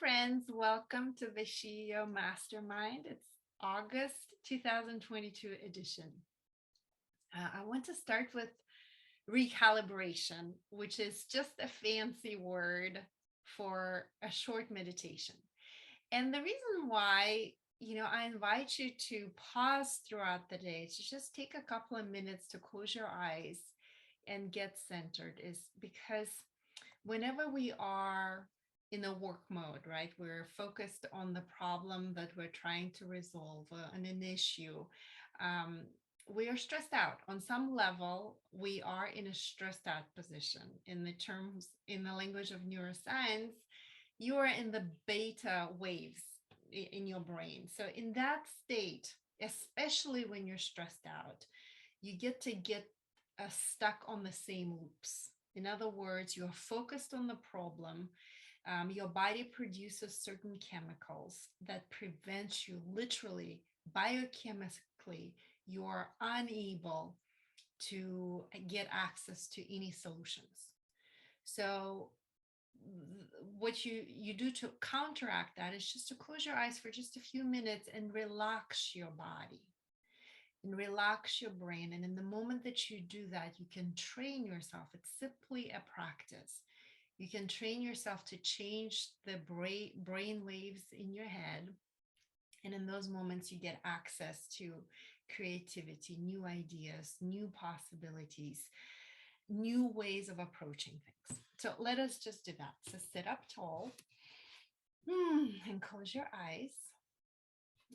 friends. Welcome to the CEO Mastermind. It's August 2022 edition. I want to start with recalibration, which is just a fancy word for a short meditation. And the reason why, I invite you to pause throughout the day to just take a couple of minutes to close your eyes and get centered is because whenever we are in a work mode, right, we're focused on the problem that we're trying to resolve, on an issue. Um, we are stressed out on some level. We are in a stressed out position. In the language of neuroscience, you are in the beta waves in your brain. So in that state, especially when you're stressed out, you get stuck on the same loops. In other words, you're focused on the problem. Your body produces certain chemicals that prevent you, literally biochemically, you are unable to get access to any solutions. So what you do to counteract that is just to close your eyes for just a few minutes and relax your body and relax your brain. And in the moment that you do that, you can train yourself. It's simply a practice. You can train yourself to change the brain waves in your head. And in those moments, you get access to creativity, new ideas, new possibilities, new ways of approaching things. So let us just do that. So sit up tall and close your eyes.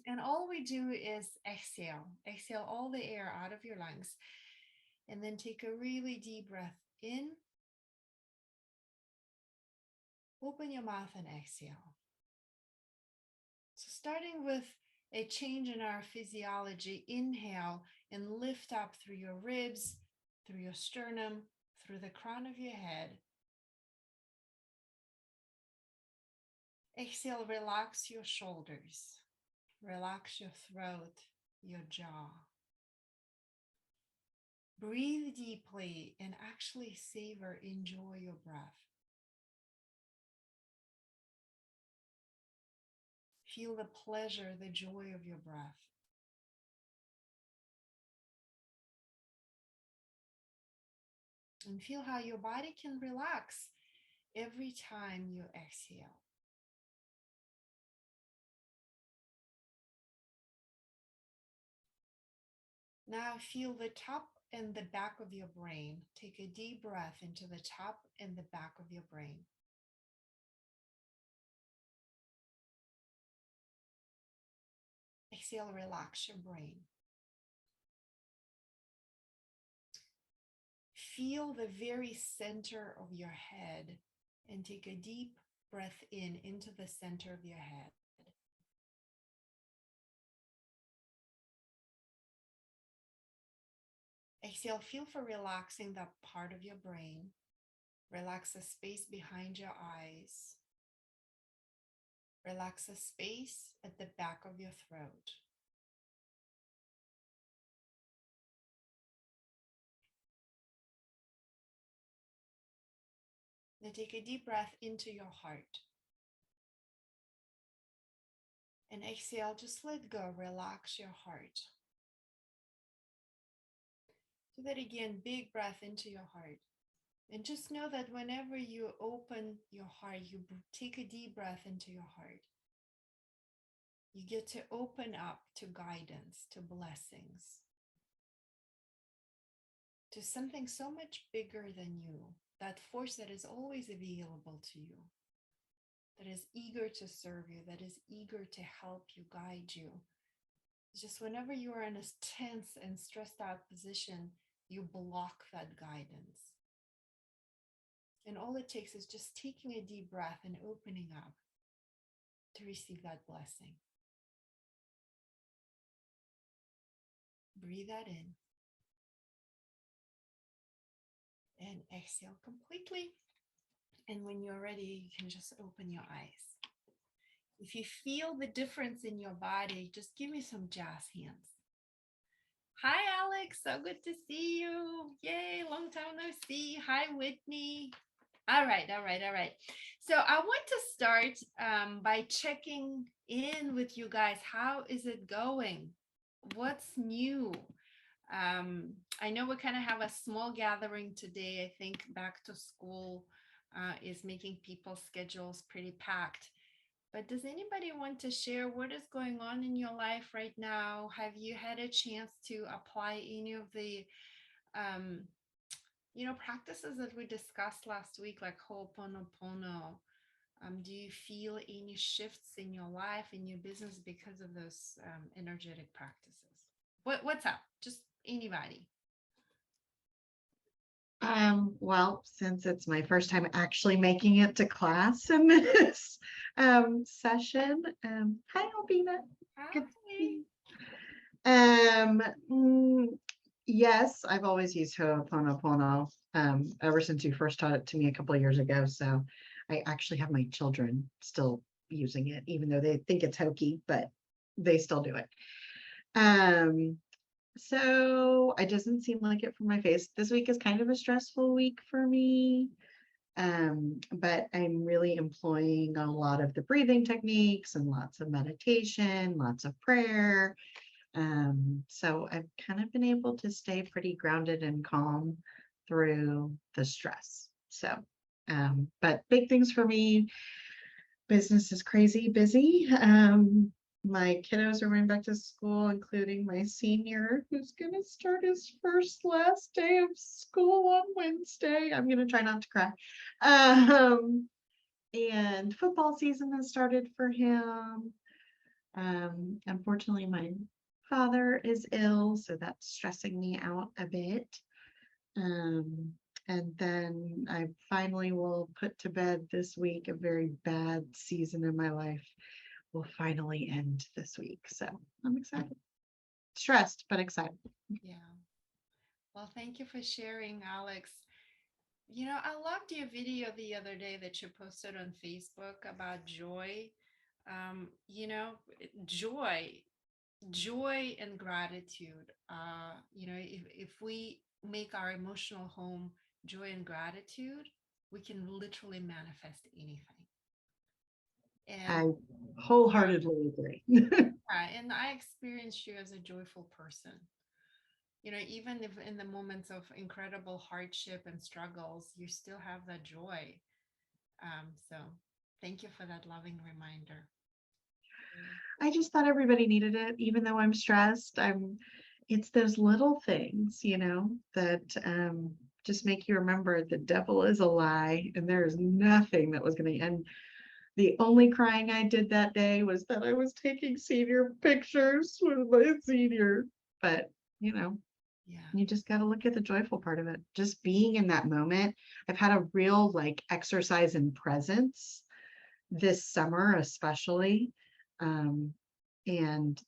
And all we do is exhale all the air out of your lungs. And then take a really deep breath in. Open your mouth and exhale. So starting with a change in our physiology, inhale and lift up through your ribs, through your sternum, through the crown of your head. Exhale, relax your shoulders, relax your throat, your jaw. Breathe deeply and actually savor, enjoy your breath. Feel the pleasure, the joy of your breath. And feel how your body can relax every time you exhale. Now feel the top and the back of your brain. Take a deep breath into the top and the back of your brain. Exhale, relax your brain. Feel the very center of your head and take a deep breath in into the center of your head. Exhale, feel for relaxing that part of your brain. Relax the space behind your eyes. Relax the space at the back of your throat. Then take a deep breath into your heart. And exhale, just let go, relax your heart. Do that again, big breath into your heart. And just know that whenever you open your heart, you take a deep breath into your heart. You get to open up to guidance, to blessings, to something so much bigger than you, that force that is always available to you, that is eager to serve you, that is eager to help you, guide you. It's just whenever you are in a tense and stressed out position, you block that guidance. And all it takes is just taking a deep breath and opening up to receive that blessing. Breathe that in. And exhale completely. And when you're ready, you can just open your eyes. If you feel the difference in your body, just give me some jazz hands. Hi, Alex. So good to see you. Yay, long time no see. Hi, Whitney. All right, all right, all right. So I want to start by checking in with you guys. How is it going? What's new? I know we kind of have a small gathering today. I think back to school is making people's schedules pretty packed. But does anybody want to share what is going on in your life right now? Have you had a chance to apply any of the um, practices that we discussed last week, like Ho'oponopono? Do you feel any shifts in your life, in your business because of those energetic practices? What's up? Just anybody. Well, since it's my first time actually making it to class in this session, hi Albina. Good to see you. Yes, I've always used Ho'oponopono ever since you first taught it to me a couple of years ago. So I actually have my children still using it, even though they think it's hokey, but they still do it. Um, so it doesn't seem like it from my face. This week is kind of a stressful week for me. But I'm really employing a lot of the breathing techniques and lots of meditation, lots of prayer. So I've kind of been able to stay pretty grounded and calm through the stress. So, but big things for me, business is crazy busy. My kiddos are going back to school, including my senior, who's going to start his first last day of school on Wednesday. I'm going to try not to cry. And football season has started for him. Unfortunately, my father is ill, so that's stressing me out a bit. Um, and then I finally will put to bed this week. A very bad season in my life will finally end this week. So I'm excited. Stressed, but excited. Yeah. Well, thank you for sharing, Alex. I loved your video the other day that you posted on Facebook about joy. Joy, joy and gratitude. If we make our emotional home joy and gratitude, we can literally manifest anything. And I wholeheartedly agree. and I experienced you as a joyful person. Even if in the moments of incredible hardship and struggles, you still have that joy. So thank you for that loving reminder. I just thought everybody needed it, even though I'm stressed. It's those little things, that just make you remember the devil is a lie and there is nothing that was going to end. The only crying I did that day was that I was taking senior pictures with my senior. But, Yeah. you just got to look at the joyful part of it. Just being in that moment. I've had a real exercise in presence this summer, especially. And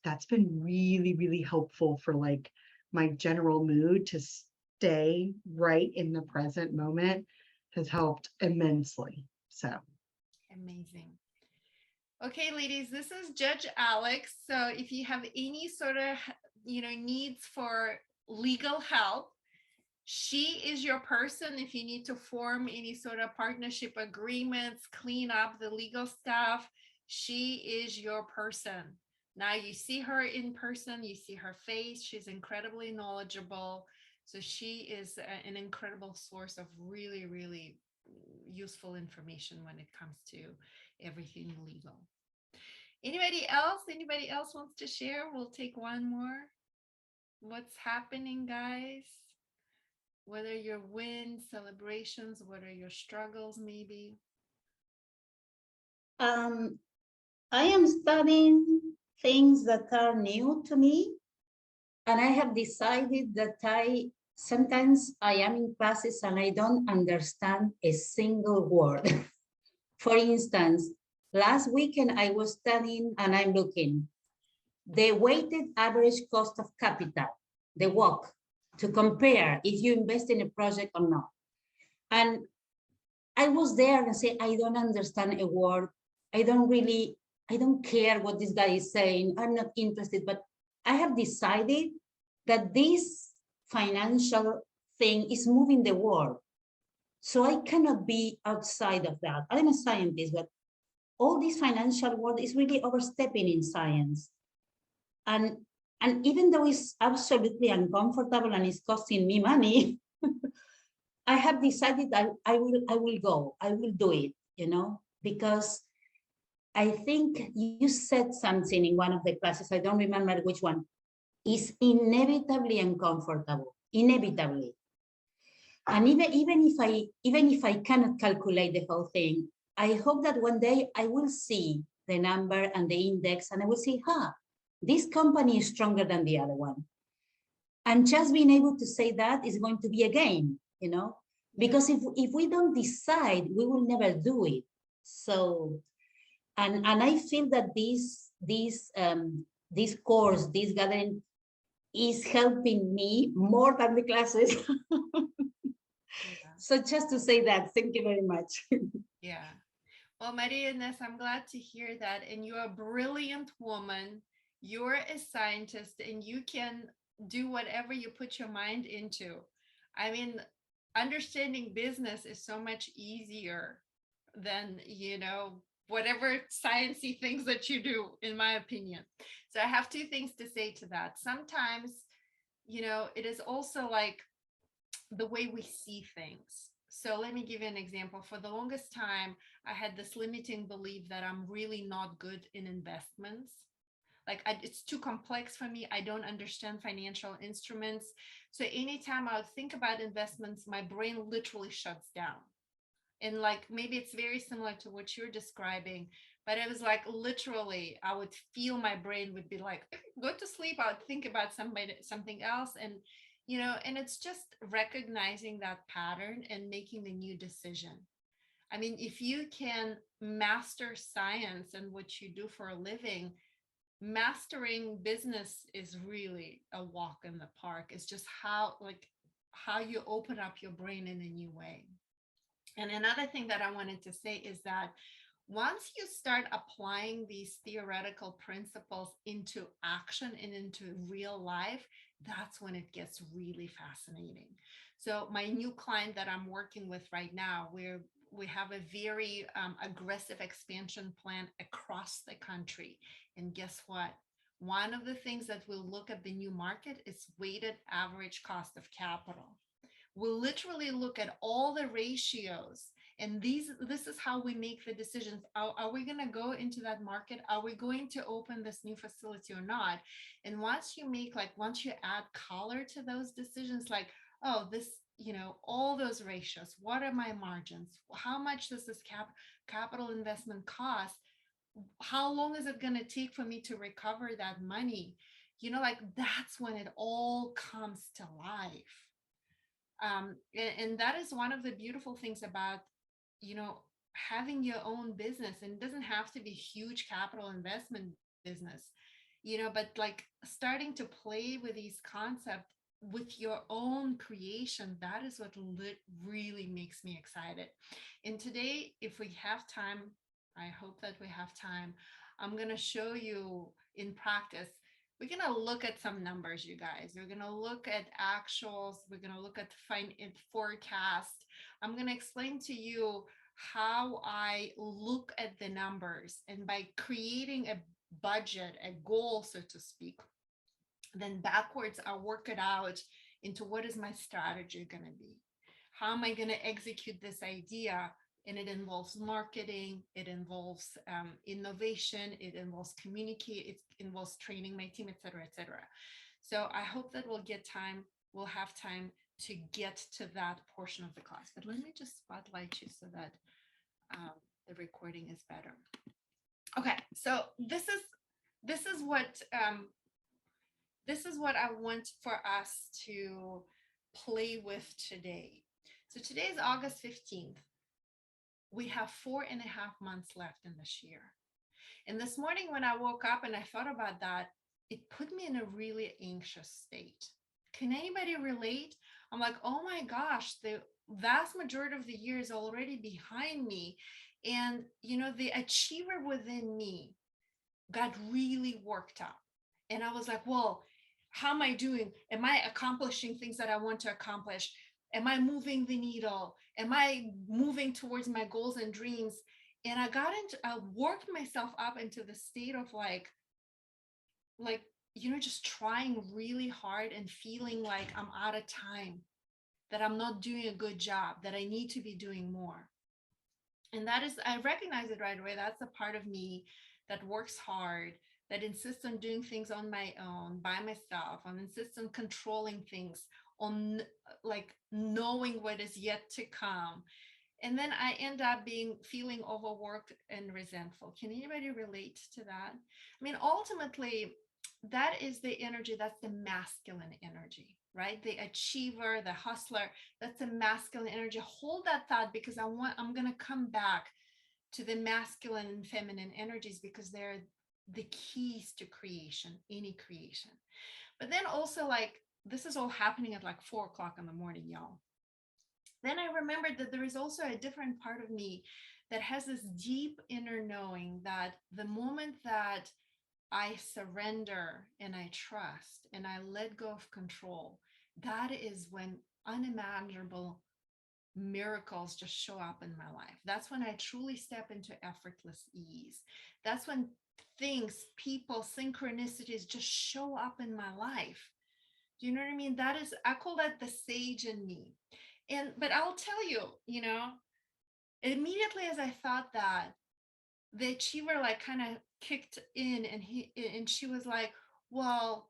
that's been really, really helpful for my general mood to stay right in the present moment has helped immensely. So Amazing. Okay, ladies, this is Judge Alex. So if you have any sort of, needs for legal help, she is your person. If you need to form any sort of partnership agreements, clean up the legal stuff, she is your person. Now you see her in person, you see her face. She's incredibly knowledgeable. So she is an incredible source of really, really useful information when it comes to everything legal. Anybody else? Anybody else wants to share? We'll take one more. What's happening, guys? What are your wins, celebrations? What are your struggles, maybe? Um, I am studying things that are new to me, and I have decided that I sometimes I am in classes and I don't understand a single word. For instance, last weekend I was studying and I'm looking the weighted average cost of capital, the WACC, to compare if you invest in a project or not. And I was there and say, I don't understand a word. I don't care what this guy is saying. I'm not interested, but I have decided that this financial thing is moving the world. So I cannot be outside of that. I'm a scientist, but all this financial world is really overstepping in science. And and even though it's absolutely uncomfortable and it's costing me money, I have decided I will do it, because I think you said something in one of the classes, I don't remember which one, is inevitably uncomfortable, inevitably. And even if I cannot calculate the whole thing, I hope that one day I will see the number and the index and I will see, this company is stronger than the other one. And just being able to say that is going to be a game, because if we don't decide, we will never do it. So, and I feel that this course, this gathering is helping me more than the classes. Yeah. So just to say that, thank you very much. Yeah. Well, Maria Ines, I'm glad to hear that. And you're a brilliant woman. You're a scientist and you can do whatever you put your mind into. I mean, understanding business is so much easier than, whatever sciencey things that you do, in my opinion. So I have two things to say to that. Sometimes, it is also like the way we see things. So let me give you an example. For the longest time, I had this limiting belief that I'm really not good in investments. Like it's too complex for me. I don't understand financial instruments. So anytime I would think about investments, my brain literally shuts down. And like maybe it's very similar to what you're describing, but it was like literally I would feel my brain would be like, go to sleep. I would think about something else. And it's just recognizing that pattern and making a new decision. I mean, if you can master science and what you do for a living, mastering business is really a walk in the park. It's just how you open up your brain in a new way. And another thing that I wanted to say is that once you start applying these theoretical principles into action and into real life, that's when it gets really fascinating. So my new client that I'm working with right now, we have a very aggressive expansion plan across the country. And guess what? One of the things that we'll look at the new market is weighted average cost of capital. We'll literally look at all the ratios, and this is how we make the decisions. Are we going to go into that market? Are we going to open this new facility or not? And once you add color to those decisions, like, oh, this, all those ratios, what are my margins, how much does this capital investment cost, how long is it going to take for me to recover that money, like that's when it all comes to life. And that is one of the beautiful things about, having your own business. And it doesn't have to be huge capital investment business, but like starting to play with these concepts with your own creation, that is what really makes me excited. And today, if we have time, I hope that we have time, I'm going to show you in practice. We're going to look at some numbers, you guys. We're going to look at actuals. We're going to look at forecast. I'm going to explain to you how I look at the numbers, and by creating a budget, a goal, so to speak, then backwards I work it out into what is my strategy going to be? How am I going to execute this idea? And it involves marketing, it involves innovation, it involves communicate, it involves training my team, etc., etc. So I hope that we'll have time to get to that portion of the class. But let me just spotlight you so that the recording is better. Okay, so this is what I want for us to play with today. So today is August 15th. We have 4.5 months left in this year. And this morning when I woke up and I thought about that, it put me in a really anxious state. Can anybody relate? I'm like, oh my gosh, the vast majority of the year is already behind me. And, the achiever within me got really worked up. And I was like, well, how am I doing? Am I accomplishing things that I want to accomplish? Am I moving the needle? Am I moving towards my goals and dreams? And I worked myself up into the state of like, just trying really hard and feeling like I'm out of time, that I'm not doing a good job, that I need to be doing more. And that is, I recognize it right away. That's a part of me that works hard, that insists on doing things on my own, by myself, on insists on controlling things, on like knowing what is yet to come. And then I end up feeling overworked and resentful. Can anybody relate to that? I mean, ultimately, that is the energy, that's the masculine energy, right? The achiever, the hustler, that's the masculine energy. Hold that thought, because I'm going to come back to the masculine and feminine energies, because they're the keys to creation, any creation. But then also, like, this is all happening at like 4 o'clock in the morning, y'all. Then I remembered that there is also a different part of me that has this deep inner knowing that the moment that I surrender and I trust and I let go of control, that is when unimaginable miracles just show up in my life. That's when I truly step into effortless ease. That's when things, people, synchronicities just show up in my life. Do you know what I mean? That is, I call that the sage in me. But I'll tell you, immediately as I thought that, the achiever like kind of kicked in, and she was like, well,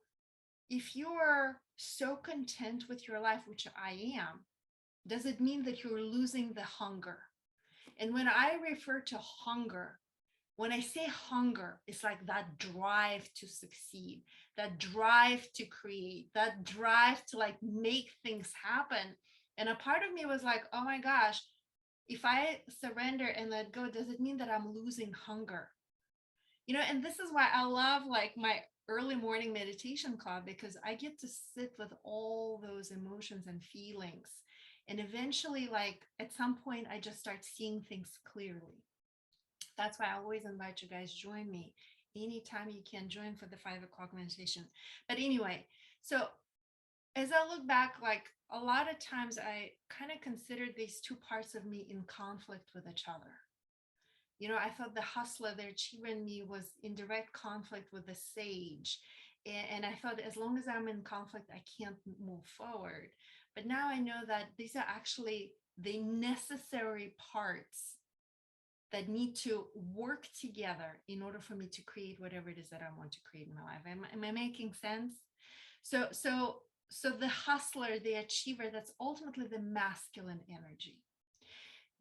if you're so content with your life, which I am, does it mean that you're losing the hunger? And when I refer to hunger, when I say hunger, it's like that drive to succeed, that drive to create, that drive to like make things happen. And a part of me was like, oh my gosh, if I surrender and let go, does it mean that I'm losing hunger? And this is why I love like my early morning meditation club, because I get to sit with all those emotions and feelings. And eventually, like at some point, I just start seeing things clearly. That's why I always invite you guys, join me anytime you can, join for the 5 o'clock meditation. But anyway, so as I look back, like a lot of times I kind of considered these two parts of me in conflict with each other. I thought the hustler, the achiever in me, was in direct conflict with the sage. And I thought, as long as I'm in conflict, I can't move forward. But now I know that these are actually the necessary parts that need to work together in order for me to create whatever it is that I want to create in my life. Am I making sense? So the hustler, the achiever, that's ultimately the masculine energy.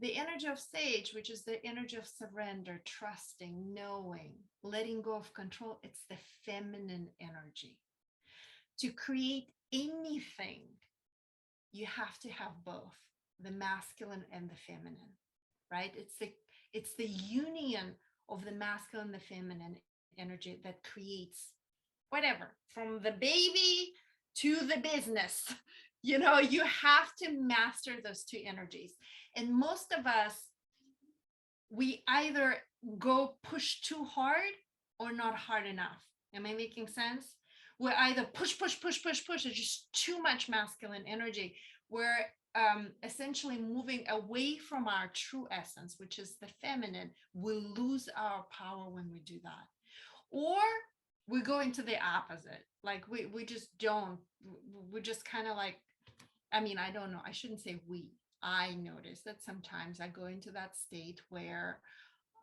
The energy of sage, which is the energy of surrender, trusting, knowing, letting go of control, it's the feminine energy. To create anything, you have to have both the masculine and the feminine, right? It's the union of the masculine and the feminine energy that creates whatever, from the baby to the business. You have to master those two energies. And most of us, we either go push too hard or not hard enough. Am I making sense? We're either push, push, push, push, push. It's just too much masculine energy. We're essentially moving away from our true essence, which is the feminine. We lose our power when we do that. Or we go into the opposite. Like we just don't, we just kind of like, I don't know. I shouldn't say we. I notice that sometimes I go into that state where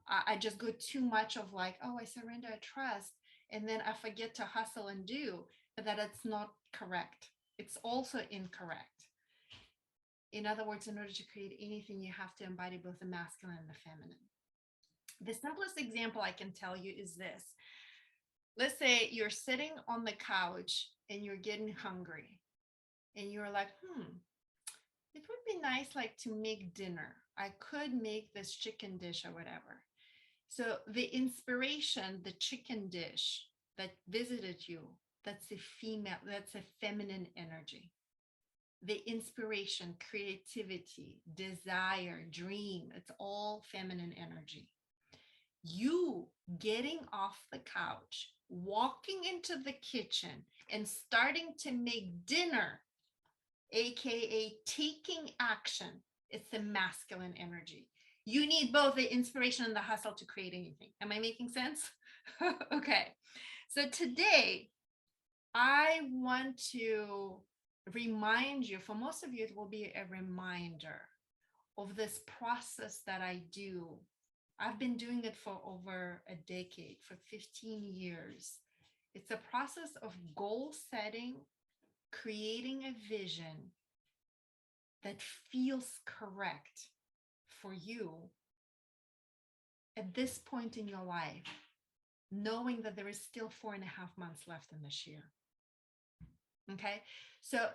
I just go too much of like, oh, I surrender, I trust. And then I forget to hustle and do, but that it's not correct. It's also incorrect. In other words, in order to create anything, you have to embody both the masculine and the feminine. The simplest example I can tell you is this. Let's say you're sitting on the couch and you're getting hungry and you're like, it would be nice like to make dinner. I could make this chicken dish or whatever. So the inspiration, the chicken dish that visited you, that's a feminine energy. The inspiration, creativity, desire, dream, it's all feminine energy. You getting off the couch, walking into the kitchen and starting to make dinner aka taking action. It's the masculine energy. You need both the inspiration and the hustle to create anything. Am I making sense? Okay. So today, I want to remind you, for most of you, it will be a reminder of this process that I do. I've been doing it for over a decade, for 15 years. It's a process of goal setting, creating a vision that feels correct for you at this point in your life, knowing that there is still 4.5 months left in this year. Okay. So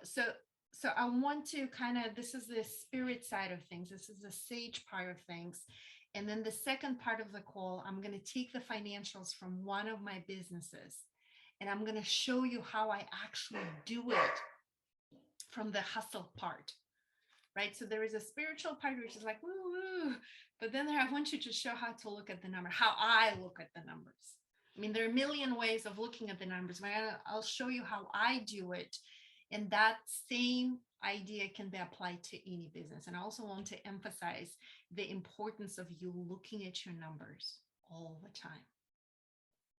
I want to kind of, this is the spirit side of things. This is the sage part of things. And then the second part of the call, I'm going to take the financials from one of my businesses and I'm going to show you how I actually do it from the hustle part, right? So there is a spiritual part, which is like, woo, woo. But then I want you to show how to look at the number, how I look at the numbers. I mean, there are a million ways of looking at the numbers, but I'll show you how I do it. And that same idea can be applied to any business. And I also want to emphasize the importance of you looking at your numbers all the time.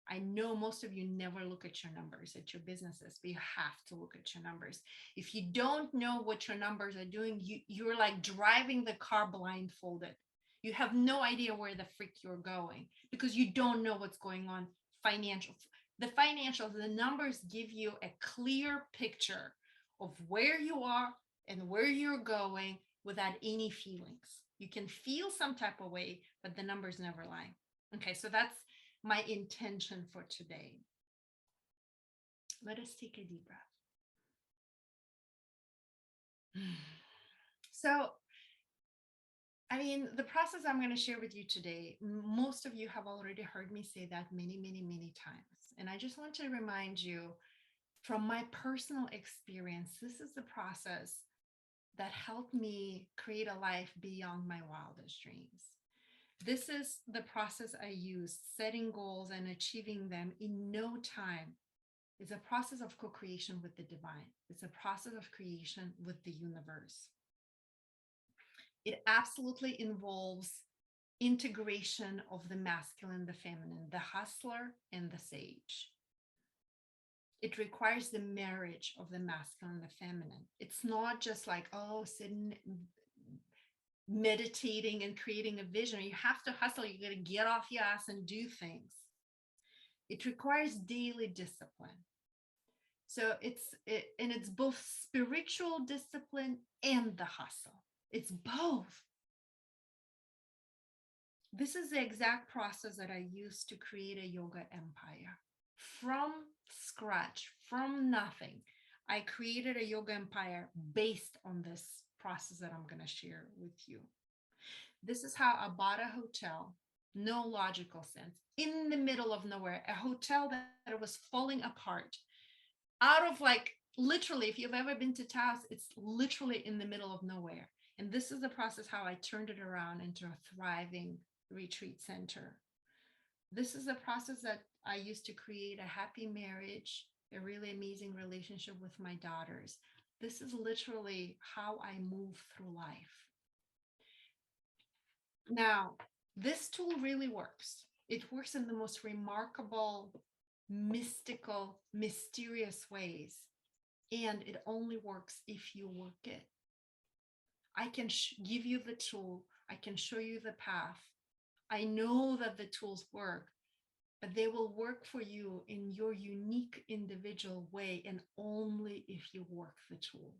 I know most of you never look at your numbers at your businesses, but you have to look at your numbers. If you don't know what your numbers are doing, you're like driving the car blindfolded. You have no idea where the freak you're going because you don't know what's going on financial. The financials, the numbers give you a clear picture of where you are and where you're going without any feelings. You can feel some type of way, but the numbers never lie. Okay, so that's my intention for today. Let us take a deep breath. So, I mean, the process I'm going to share with you today, most of you have already heard me say that many, many, many times. And I just want to remind you from my personal experience, this is the process that helped me create a life beyond my wildest dreams. This is the process I use, setting goals and achieving them in no time. It's a process of co-creation with the divine. It's a process of creation with the universe. It absolutely involves integration of the masculine, the feminine, the hustler and the sage. It requires the marriage of the masculine and the feminine. It's not just like, oh, sitting meditating and creating a vision. You have to hustle. You got to get off your ass and do things. It requires daily discipline. So it's both spiritual discipline and the hustle. It's both. This is the exact process that I used to create a yoga empire from scratch, from nothing. I created a yoga empire based on this process that I'm going to share with you. This is how I bought a hotel, no logical sense, in the middle of nowhere, a hotel that was falling apart out of like, literally, if you've ever been to Taos, it's literally in the middle of nowhere. And this is the process how I turned it around into a thriving retreat center. This is the process that I used to create a happy marriage, a really amazing relationship with my daughters. This is literally how I move through life. Now, this tool really works. It works in the most remarkable, mystical, mysterious ways. And it only works if you work it. I can give you the tool. I can show you the path. I know that the tools work, but they will work for you in your unique individual way and only if you work the tool.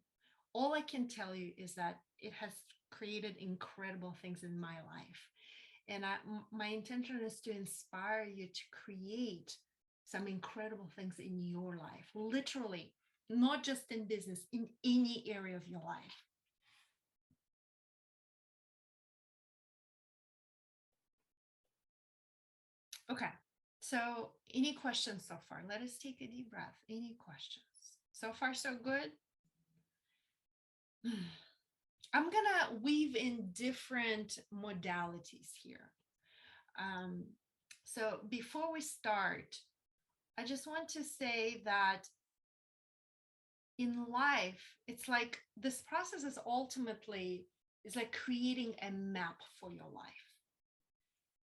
All I can tell you is that it has created incredible things in my life. And my intention is to inspire you to create some incredible things in your life, literally, not just in business, in any area of your life. Okay, so any questions so far? Let us take a deep breath. Any questions? So far, so good? I'm gonna weave in different modalities here. So before we start, I just want to say that in life, it's like this process is ultimately is like creating a map for your life.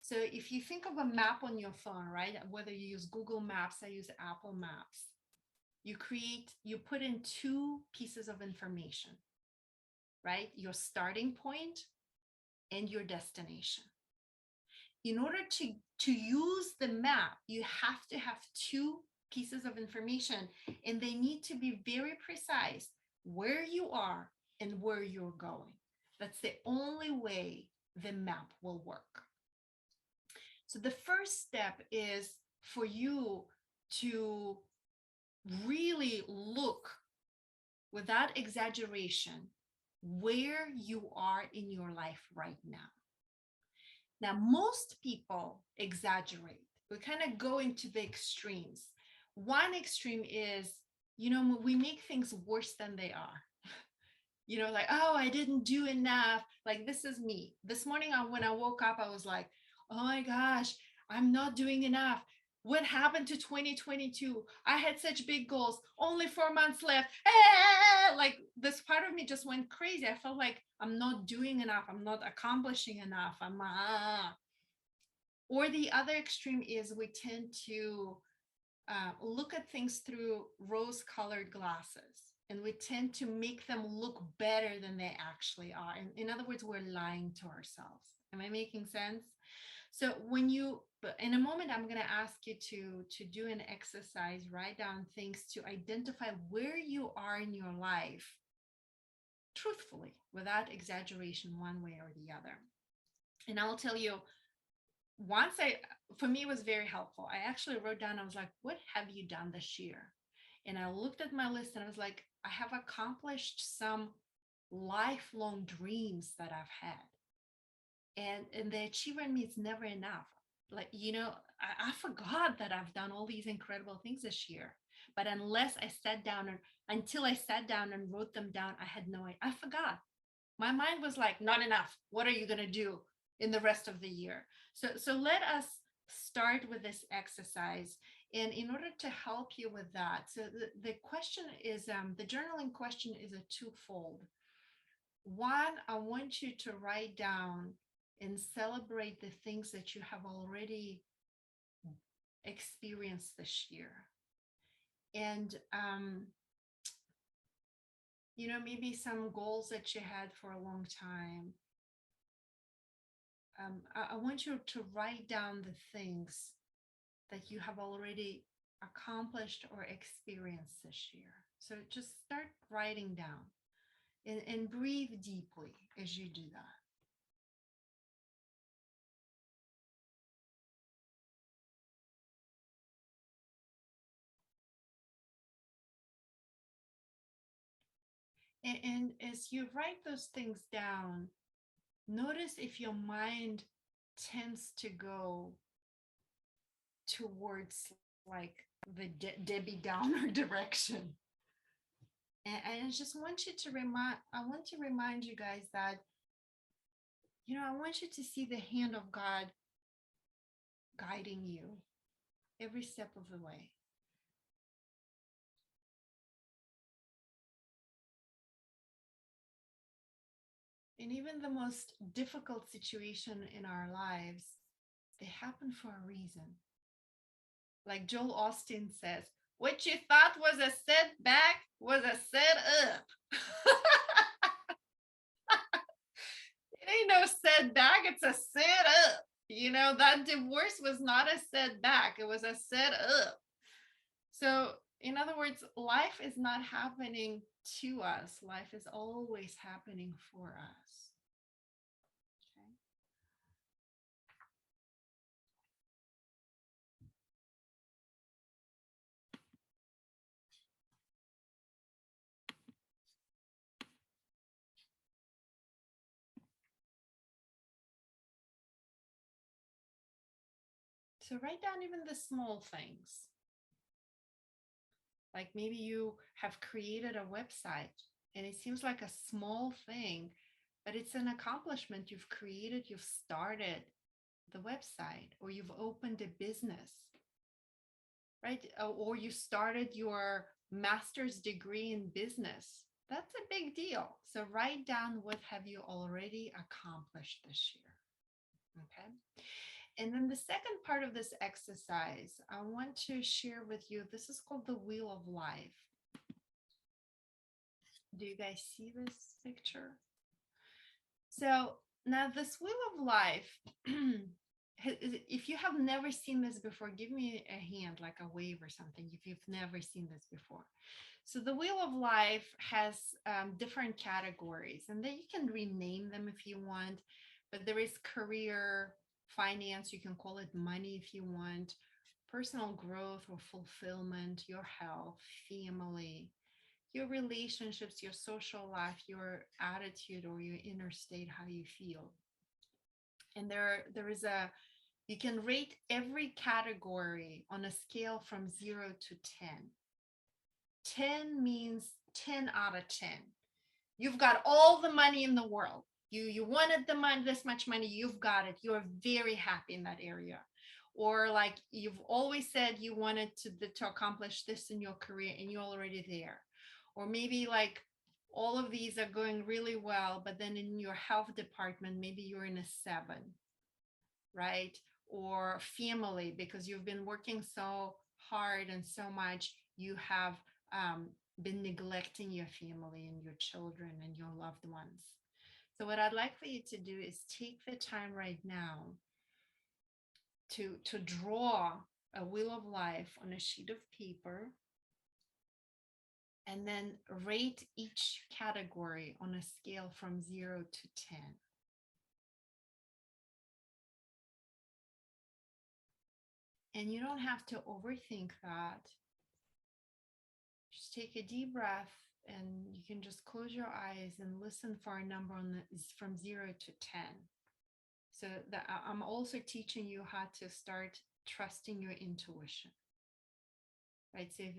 So if you think of a map on your phone, right? Whether you use Google Maps, I use Apple Maps, you put in two pieces of information, right? Your starting point and your destination. In order to use the map, you have to have two pieces of information, and they need to be very precise where you are and where you're going. That's the only way the map will work. So the first step is for you to really look without exaggeration where you are in your life right now. Now, most people exaggerate. We kind of go into the extremes. One extreme is, we make things worse than they are. Like, oh, I didn't do enough. Like, this is me. This morning, when I woke up, I was like, oh my gosh, I'm not doing enough. What happened to 2022? I had such big goals, only 4 months left. Like, this part of me just went crazy. I felt like I'm not doing enough. I'm not accomplishing enough. Or the other extreme is we tend to look at things through rose-colored glasses, and we tend to make them look better than they actually are. In other words, we're lying to ourselves. Am I making sense? So in a moment, I'm going to ask you to do an exercise, write down things to identify where you are in your life, truthfully, without exaggeration, one way or the other. And I will tell you, for me, it was very helpful. I actually wrote down, I was like, what have you done this year? And I looked at my list and I was like, I have accomplished some lifelong dreams that I've had. And the achiever in me is never enough. Like, I forgot that I've done all these incredible things this year. But until I sat down and wrote them down, I had no idea. I forgot. My mind was like, not enough. What are you going to do in the rest of the year? So let us start with this exercise. And in order to help you with that, so the question is, the journaling question is a twofold. One, I want you to write down and celebrate the things that you have already experienced this year. And, maybe some goals that you had for a long time. I want you to write down the things that you have already accomplished or experienced this year. So just start writing down and breathe deeply as you do that. And as you write those things down, notice if your mind tends to go towards like the Debbie Downer direction. And I just want you to remind you guys that, I want you to see the hand of God guiding you every step of the way. And even the most difficult situation in our lives, they happen for a reason. Like Joel Austin says, what you thought was a setback was a setup. It ain't no setback, it's a setup. That divorce was not a setback, it was a setup. So, in other words, life is not happening to us, life is always happening for us. Okay. So write down even the small things. Like maybe you have created a website and it seems like a small thing, but it's an accomplishment. You've started the website, or you've opened a business, right? Or you started your master's degree in business. That's a big deal. So write down what have you already accomplished this year. Okay. And then the second part of this exercise, I want to share with you, this is called the Wheel of Life. Do you guys see this picture? So now this Wheel of Life, if you have never seen this before, give me a hand, like a wave or something, if you've never seen this before. So the Wheel of Life has different categories, and then you can rename them if you want, but there is career, finance, you can call it money if you want, personal growth or fulfillment, your health, family, your relationships, your social life, your attitude or your inner state, how you feel. And there is a, you can rate every category on a scale from 0 to 10. 10 means 10 out of 10. You've got all the money in the world. You wanted the money, this much money, you've got it. You're very happy in that area. Or like you've always said you wanted to accomplish this in your career and you're already there. Or maybe like all of these are going really well, but then in your health department, maybe you're in a 7, right? Or family, because you've been working so hard and so much, you have been neglecting your family and your children and your loved ones. So what I'd like for you to do is take the time right now to draw a wheel of life on a sheet of paper and then rate each category on a scale from 0 to 10. And you don't have to overthink that. Just take a deep breath and you can just close your eyes and listen for a number on the, from 0 to 10. So that I'm also teaching you how to start trusting your intuition. Right. So if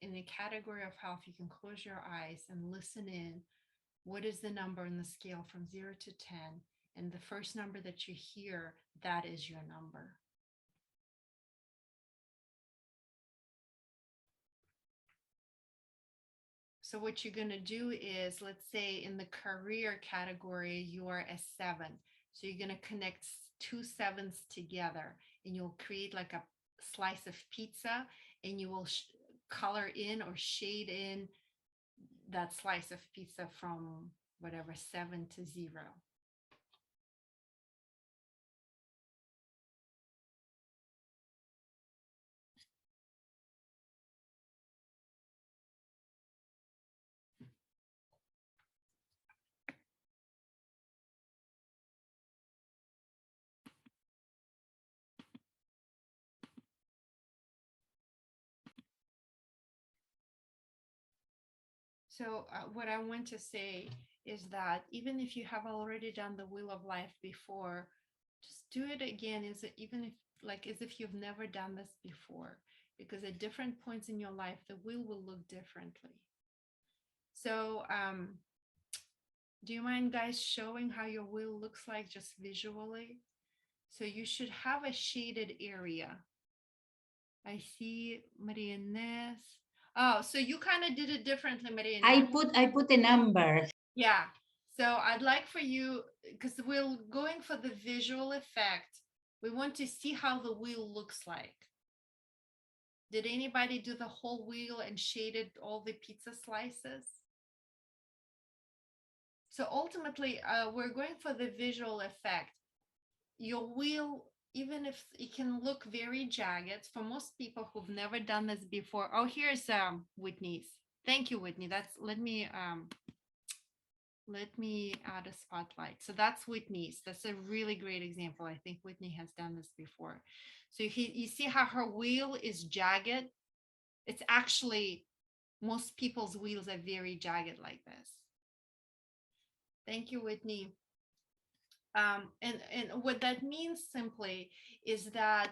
in the category of health, you can close your eyes and listen in. What is the number on the scale from 0 to 10? And the first number that you hear, that is your number. So what you're going to do is, let's say in the career category, you are a 7. So you're going to connect 2 sevens together and you'll create like a slice of pizza and you will color in or shade in that slice of pizza from whatever 7 to 0. So what I want to say is that even if you have already done the Wheel of Life before, just do it again. Is it even if like as if you've never done this before? Because at different points in your life, the wheel will look differently. So do you mind guys showing how your wheel looks like just visually? So you should have a shaded area. I see Maria Inés. Oh, so you kind of did it differently, Maria Inés. I put a number. Yeah. So I'd like for you, because we're going for the visual effect, we want to see how the wheel looks like. Did anybody do the whole wheel and shaded all the pizza slices? So ultimately, we're going for the visual effect. Your wheel, even if it can look very jagged, for most people who've never done this before. Oh, here's Whitney's. Thank you, Whitney. Let me add a spotlight. So that's Whitney's. That's a really great example. I think Whitney has done this before. So you see how her wheel is jagged? It's actually, most people's wheels are very jagged like this. Thank you, Whitney. And what that means simply is that,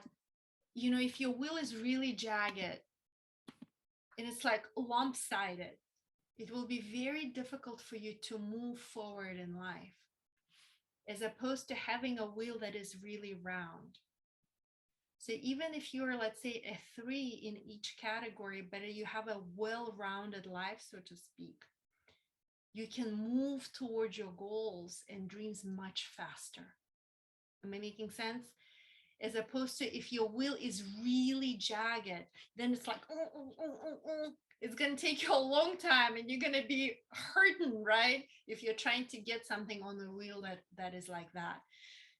you know, if your wheel is really jagged and it's like lopsided, it will be very difficult for you to move forward in life, as opposed to having a wheel that is really round. So even if you're, let's say, a 3 in each category, but you have a well-rounded life, so to speak, you can move towards your goals and dreams much faster. Am I making sense? As opposed to if your will is really jagged, then it's like, it's going to take you a long time and you're going to be hurting, right? If you're trying to get something on the wheel that is like that.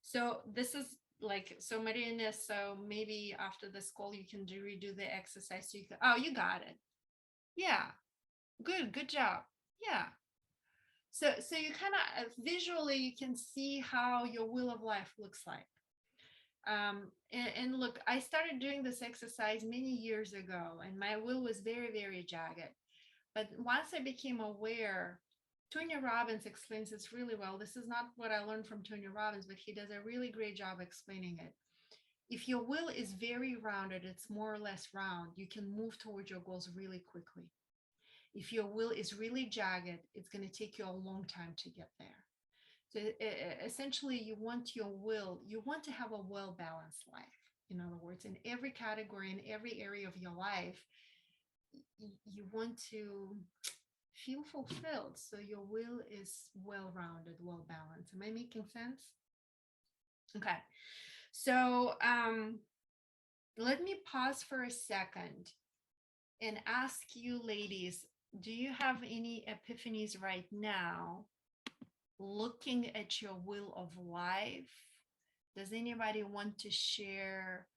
So this is like, so Marina, so maybe after this call, you can redo the exercise. So you can, oh, you got it. Yeah. Good job. Yeah. So you kind of visually, you can see how your wheel of life looks like. And look, I started doing this exercise many years ago, and my will was very, very jagged. But once I became aware, Tony Robbins explains this really well. This is not what I learned from Tony Robbins, but he does a really great job explaining it. If your will is very rounded, it's more or less round, you can move towards your goals really quickly. If your will is really jagged, it's going to take you a long time to get there. So essentially, you want your will, you want to have a well-balanced life. In other words, in every category, in every area of your life, you want to feel fulfilled. So your will is well-rounded, well-balanced. Am I making sense? Okay. So let me pause for a second and ask you, ladies, do you have any epiphanies right now looking at your wheel of life? Does anybody want to share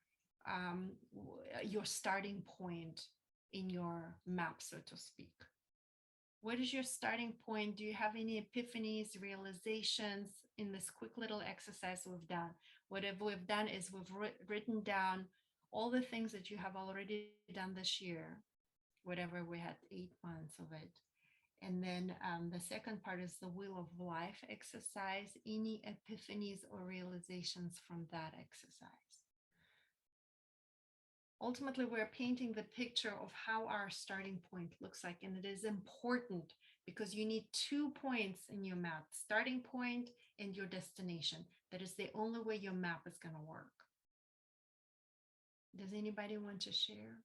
your starting point in your map, so to speak? What is your starting point? Do you have any epiphanies, realizations in this quick little exercise we've done? What we've done is we've written down all the things that you have already done this year, whatever, we had 8 months of it. And then the second part is the wheel of life exercise. Any epiphanies or realizations from that exercise? Ultimately, we're painting the picture of how our starting point looks like. And it is important because you need 2 points in your map, starting point and your destination. That is the only way your map is going to work. Does anybody want to share?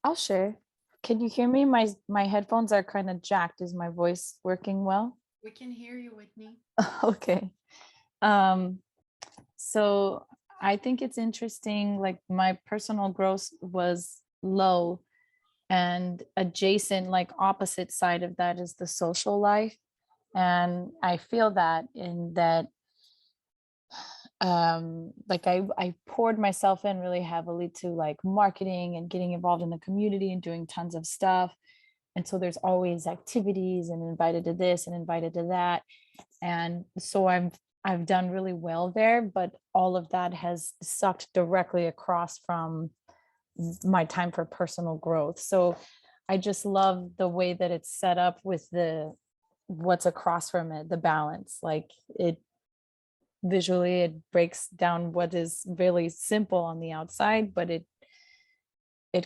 I'll share. Can you hear me? My headphones are kind of jacked. Is my voice working well? We can hear you, Whitney. Okay. So I think it's interesting, like my personal growth was low, and adjacent, like opposite side of that is the social life. And I feel that in that like I poured myself in really heavily to like marketing and getting involved in the community and doing tons of stuff. And so there's always activities and invited to this and invited to that. And so I've done really well there, but all of that has sucked directly across from my time for personal growth. So I just love the way that it's set up with the what's across from it, the balance. Like it visually, it breaks down what is really simple on the outside, but it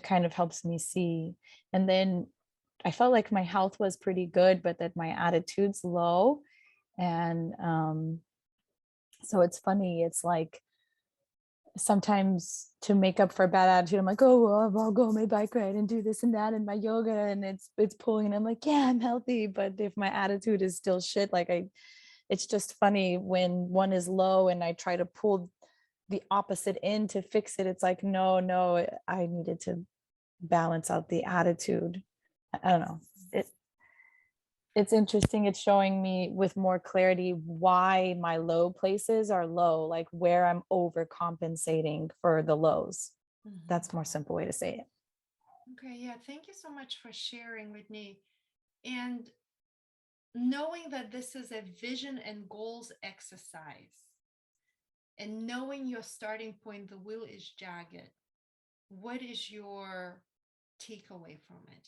kind of helps me see. And then I felt like my health was pretty good, but that my attitude's low. And so it's funny, it's like sometimes to make up for a bad attitude, I'm like, oh, well, I'll go on my bike ride and do this and that and my yoga, and it's pulling, and I'm like, yeah, I'm healthy. But if my attitude is still shit, like it's just funny when one is low and I try to pull the opposite in to fix it. It's like, no, I needed to balance out the attitude. I don't know. It's interesting. It's showing me with more clarity why my low places are low, like where I'm overcompensating for the lows. That's a more simple way to say it. Okay, yeah, thank you so much for sharing, Whitney. And knowing that this is a vision and goals exercise, and knowing your starting point, the wheel is jagged, what is your takeaway from it?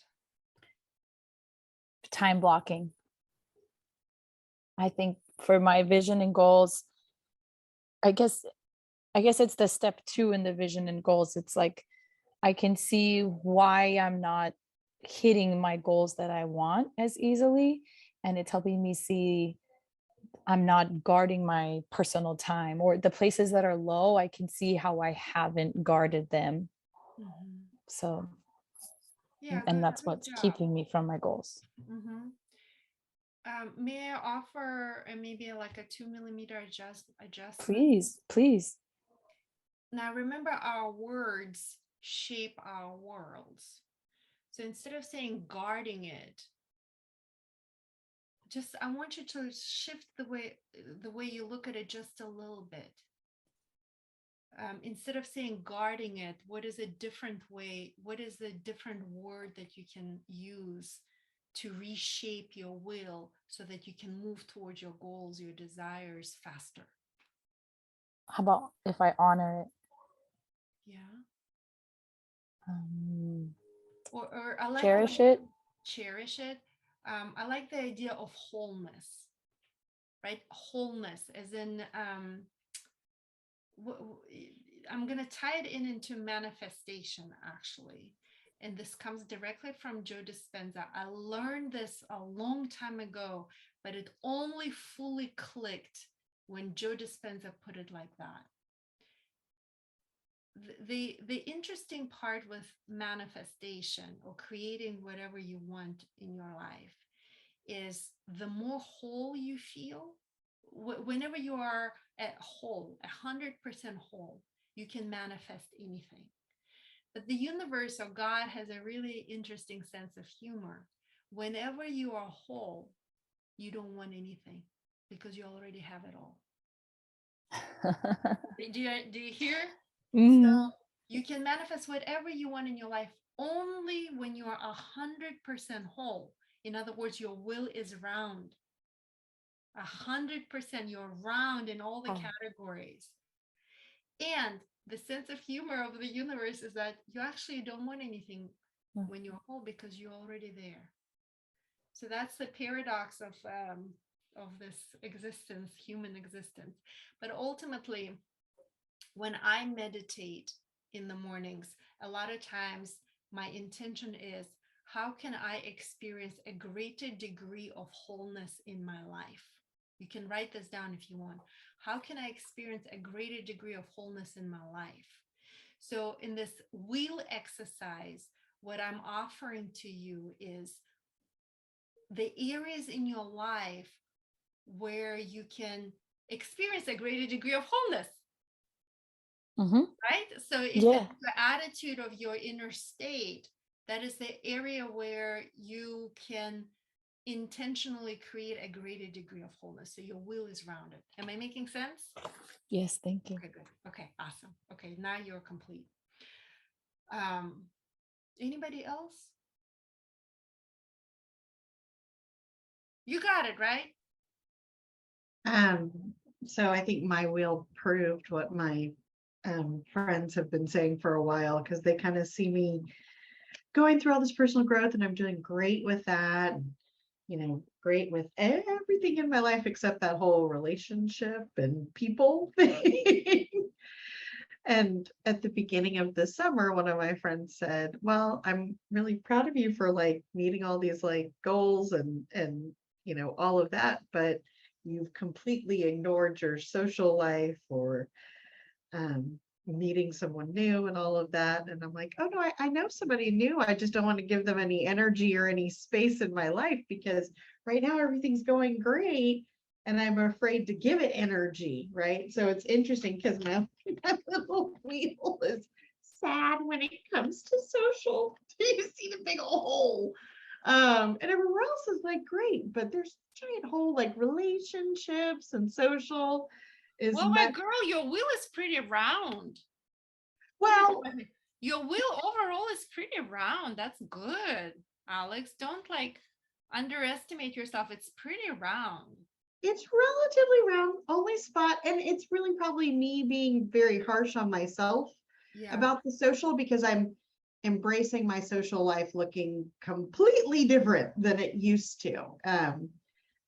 Time blocking. I think for my vision and goals, I guess it's the step 2 in the vision and goals. It's like I can see why I'm not hitting my goals that I want as easily, and it's helping me see I'm not guarding my personal time, or the places that are low, I can see how I haven't guarded them. Mhm. So, Yeah, and good, that's good what's job. keeping me from my goals. Mhm. May I offer maybe like a 2 millimeter adjustment? Please, please. Now remember, our words shape our worlds. So instead of saying guarding it, just I want you to shift the way you look at it just a little bit. Instead of saying guarding it, what is a different way? What is the different word that you can use to reshape your will so that you can move towards your goals, your desires faster? How about if I honor it? Yeah. Um, Or I like the cherish it. cherish it. I like the idea of wholeness, right? Wholeness, as in, I'm going to tie it into manifestation, actually. And this comes directly from Joe Dispenza. I learned this a long time ago, but it only fully clicked when Joe Dispenza put it like that. The interesting part with manifestation or creating whatever you want in your life is the more whole you feel, whenever you are at whole, 100% whole, you can manifest anything. But the universe or God has a really interesting sense of humor. Whenever you are whole, you don't want anything because you already have it all. Do you hear? So Mhm. you can manifest whatever you want in your life only when you are 100% whole. In other words, your will is round. 100%, you're round in all the Oh. categories. And the sense of humor of the universe is that you actually don't want anything when you're whole because you're already there. So that's the paradox of this existence, human existence. But ultimately, when I meditate in the mornings, a lot of times my intention is, how can I experience a greater degree of wholeness in my life? You can write this down if you want. How can I experience a greater degree of wholeness in my life? So, in this wheel exercise, what I'm offering to you is the areas in your life where you can experience a greater degree of wholeness. Right? So if Yeah. it's the attitude of your inner state, that is the area where you can intentionally create a greater degree of wholeness. So your will is rounded. Am I making sense? Yes, thank you. Okay, good. Okay, awesome. Okay, now you're complete. Um, anybody else? You got it, right? Um, so I think my wheel proved what my friends have been saying for a while, because they kind of see me going through all this personal growth and I'm doing great with that. And, great with everything in my life except that whole relationship and people thing. And at the beginning of the summer, one of my friends said, "Well, I'm really proud of you for like meeting all these like goals and all of that, but you've completely ignored your social life or meeting someone new and all of that." And I'm like, "Oh no, I know somebody new. I just don't want to give them any energy or any space in my life because right now everything's going great and I'm afraid to give it energy." Right. So it's interesting because my little wheel is sad when it comes to social. You see the big old hole. And everywhere else is like great, but there's a giant hole like relationships and social is Well, my much girl, your wheel is pretty round. well. Your wheel overall is pretty round. That's good, Alex. Don't like underestimate yourself. It's pretty round. It's relatively round, only spot, and it's really probably me being very harsh on myself Yeah. about the social because I'm embracing my social life looking completely different than it used to.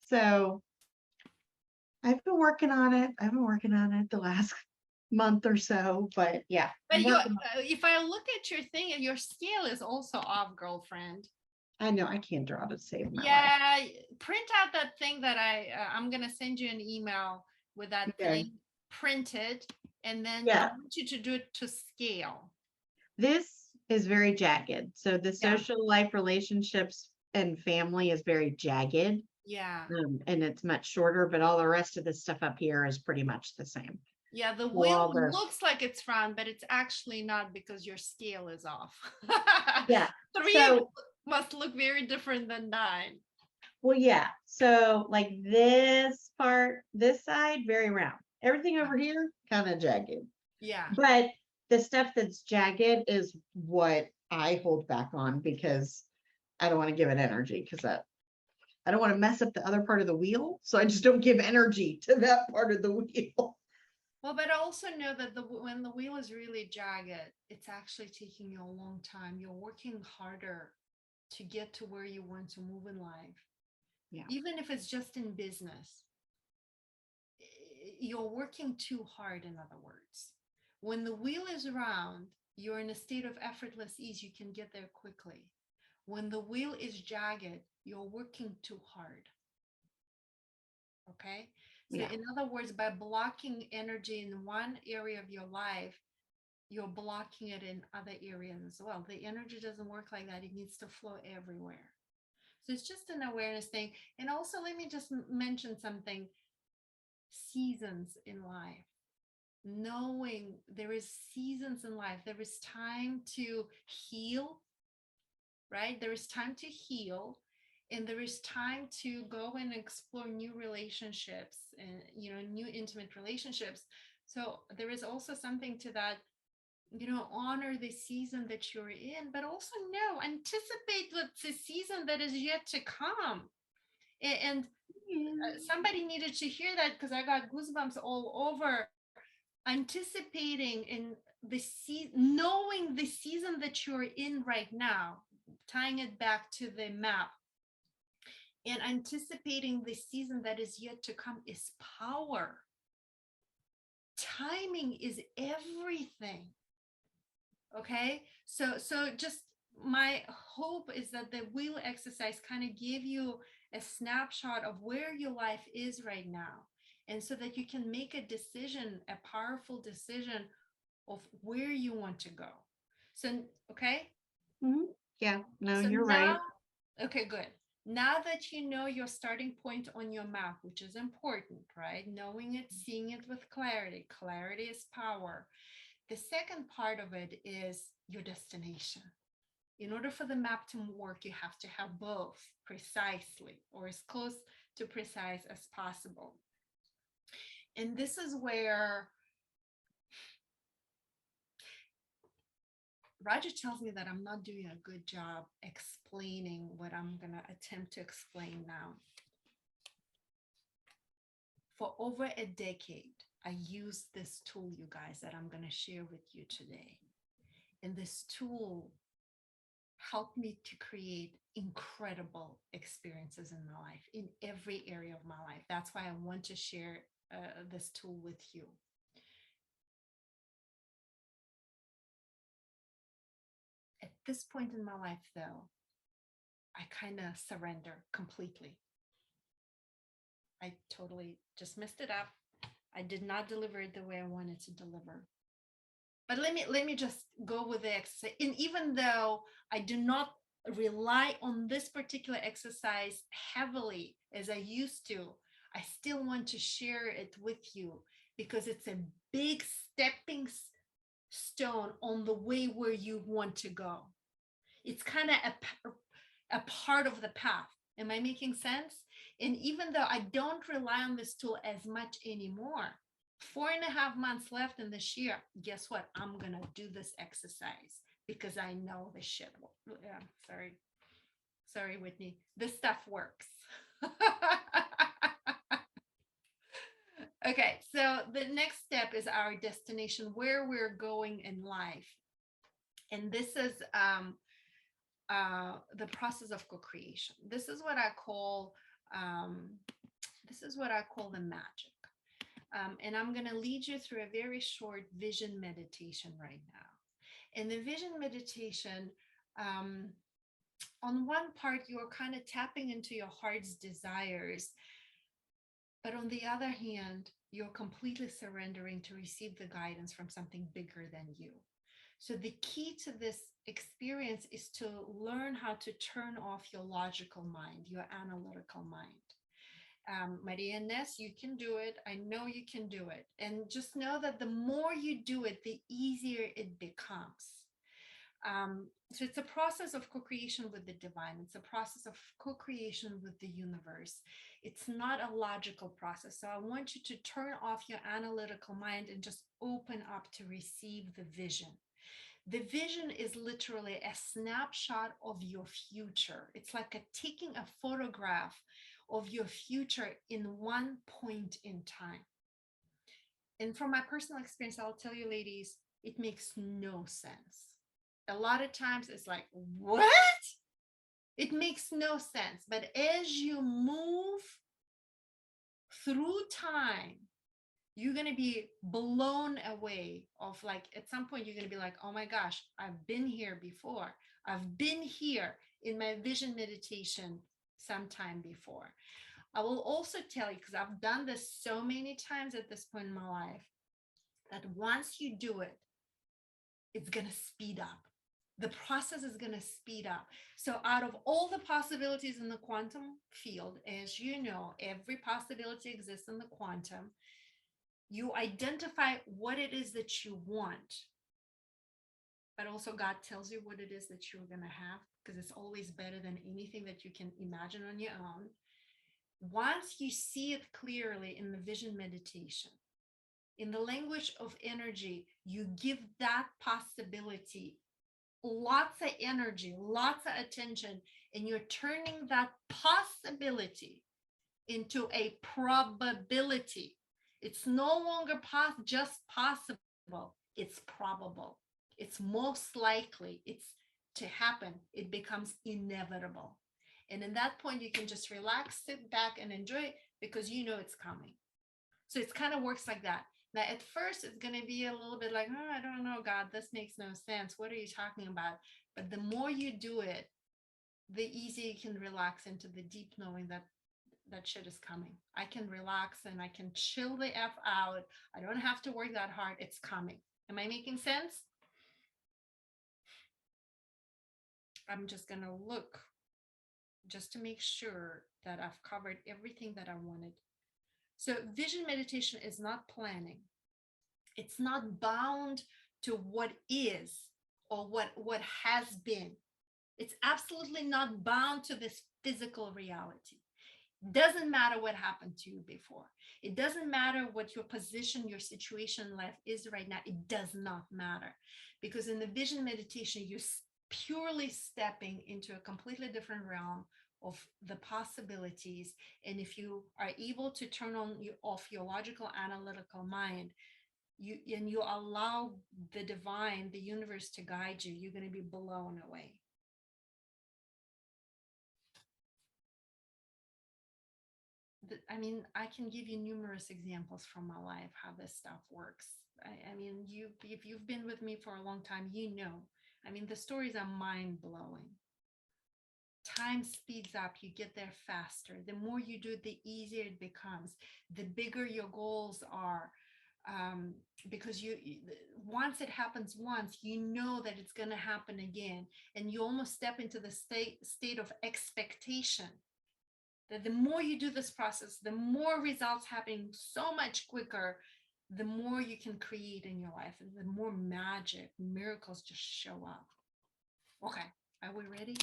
So I've been working on it. I've been working on it the last month or so, but yeah, But I'm you, working on if I look at your thing, your scale is also off, girlfriend. I know I can't draw to save my life. Yeah, print out that thing that I'm gonna send you an email with that Okay. thing. Print it, and then I Yeah. want you to do it to scale. This is very jagged. So the Yeah. social life, relationships, and family is very jagged. Yeah. And it's much shorter, but all the rest of the stuff up here is pretty much the same. Yeah, the So wheel all the looks like it's round, but it's actually not because your scale is off. yeah. Three So must look very different than 9. well, yeah. So like this part, this side, very round. Everything over here, kind of jagged. Yeah. But the stuff that's jagged is what I hold back on because I don't want to give it energy because I don't want to mess up the other part of the wheel. So I just don't give energy to that part of the wheel. Well, but also know that when the wheel is really jagged, it's actually taking you a long time. You're working harder to get to where you want to move in life. Yeah. Even if it's just in business, you're working too hard, in other words. When the wheel is round, you're in a state of effortless ease. You can get there quickly. When the wheel is jagged, you're working too hard. Okay. So, Yeah. in other words, by blocking energy in one area of your life, you're blocking it in other areas as well. The energy doesn't work like that. It needs to flow everywhere. So, it's just an awareness thing. And also, let me just mention something: seasons in life. Knowing there is seasons in life, there is time to heal, right? There is time to heal, and there is time to go and explore new relationships and new intimate relationships. So there is also something to that, honor the season that you're in, but also anticipate the season that is yet to come. And somebody needed to hear that because I got goosebumps all over. Anticipating in knowing the season that you're in right now, tying it back to the map, and anticipating the season that is yet to come is power. Timing is everything. Okay, so just my hope is that the wheel exercise kind of give you a snapshot of where your life is right now, and so that you can make a decision, a powerful decision of where you want to go. So, okay. Yeah, no, So you're now, right. okay, good. Now that you know your starting point on your map, which is important, right? Knowing it, seeing it with clarity. Clarity is power. The second part of it is your destination. In order for the map to work, you have to have both precisely, or as close to precise as possible. And this is where Roger tells me that I'm not doing a good job explaining what I'm going to attempt to explain now. For over a decade, I used this tool, you guys, that I'm going to share with you today. And this tool helped me to create incredible experiences in my life, in every area of my life. That's why I want to share this tool with you. At this point in my life, though, I kind of surrender completely. I totally just messed it up. I did not deliver it the way I wanted to deliver. But let me just go with the exercise. And even though I do not rely on this particular exercise heavily as I used to, I still want to share it with you because it's a big stepping stone on the way where you want to go. It's kind of a part of the path. Am I making sense? And even though I don't rely on this tool as much anymore, 4.5 months left in this year, guess what? I'm going to do this exercise because I know the shit. Yeah, sorry, Whitney. This stuff works. Okay, so the next step is our destination, where we're going in life. And this is the process of co-creation. This is what I call the magic. And I'm going to lead you through a very short vision meditation right now. And the vision meditation on one part, you're kind of tapping into your heart's desires, but on the other hand, you're completely surrendering to receive the guidance from something bigger than you. So the key to this experience is to learn how to turn off your logical mind, your analytical mind. Maria Ness, you can do it. I know you can do it. And just know that the more you do it, the easier it becomes. So it's a process of co-creation with the divine. It's a process of co-creation with the universe. It's not a logical process. So I want you to turn off your analytical mind and just open up to receive the vision. The vision is literally a snapshot of your future. It's like taking a photograph of your future in one point in time. And from my personal experience, I'll tell you, ladies, it makes no sense. A lot of times it's like, what? It makes no sense. But as you move through time, you're going to be blown away of, like, at some point you're going to be like, oh my gosh, I've been here before. I've been here in my vision meditation sometime before. I will also tell you, because I've done this so many times at this point in my life, that once you do it, it's going to speed up. The process is going to speed up. So out of all the possibilities in the quantum field, as you know, every possibility exists in the quantum. You identify what it is that you want, but also God tells you what it is that you're going to have, because it's always better than anything that you can imagine on your own. Once you see it clearly in the vision meditation, in the language of energy, you give that possibility lots of energy, lots of attention, and you're turning that possibility into a probability. It's no longer just possible, it's probable. It's most likely it's to happen. It becomes inevitable. And in that point, you can just relax, sit back, and enjoy it, because you know it's coming. So it kind of works like that. Now, at first, it's going to be a little bit like, oh, I don't know, God, this makes no sense. What are you talking about? But the more you do it, the easier you can relax into the deep knowing that that shit is coming. I can relax and I can chill the F out. I don't have to work that hard. It's coming. Am I making sense? I'm just going to look just to make sure that I've covered everything that I wanted. So vision meditation is not planning. It's not bound to what is or what has been. It's absolutely not bound to this physical reality. Doesn't matter what happened to you before. It doesn't matter what your position, your situation in life is right now. It does not matter, because in the vision meditation, you're purely stepping into a completely different realm of the possibilities. And if you are able to turn off your logical, analytical mind, you allow the divine, the universe to guide you, you're going to be blown away. I mean, I can give you numerous examples from my life how this stuff works. I mean, if you've been with me for a long time, you know. I mean, the stories are mind-blowing. Time speeds up, you get there faster. The more you do it, the easier it becomes. The bigger your goals are, because once it happens once, you know that it's going to happen again, and you almost step into the state of expectation. That the more you do this process, the more results happen so much quicker, the more you can create in your life, and the more magic, miracles just show up. Okay, are we ready?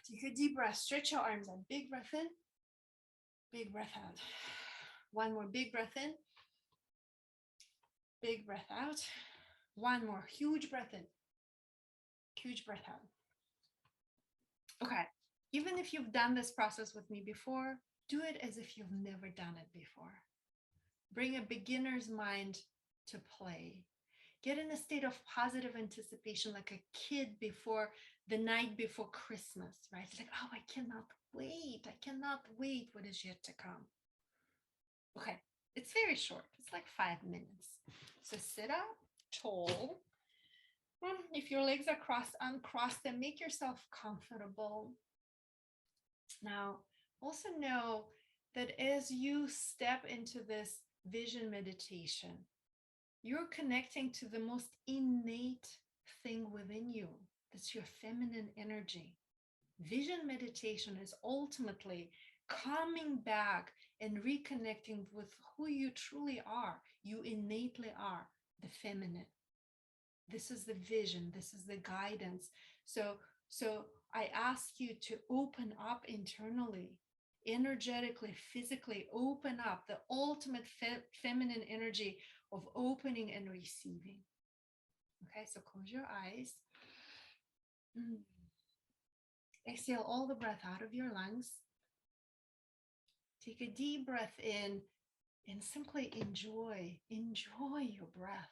Take a deep breath, stretch your arms out, big breath in, big breath out. One more big breath in, big breath out. One more huge breath in, huge breath out. Okay. Even if you've done this process with me before, do it as if you've never done it before. Bring a beginner's mind to play. Get in a state of positive anticipation, like a kid before the night before Christmas, right? It's like, oh, I cannot wait. I cannot wait what is yet to come. Okay, it's very short. It's like 5 minutes. So sit up tall. If your legs are crossed, uncross them, make yourself comfortable. Now, also know that as you step into this vision meditation, you're connecting to the most innate thing within you. That's your feminine energy. Vision meditation is ultimately coming back and reconnecting with who you truly are. You innately are the feminine. This is the vision. This is the guidance. So I ask you to open up internally, energetically, physically, open up the ultimate feminine energy of opening and receiving. Okay, so close your eyes. Exhale all the breath out of your lungs. Take a deep breath in and simply enjoy your breath.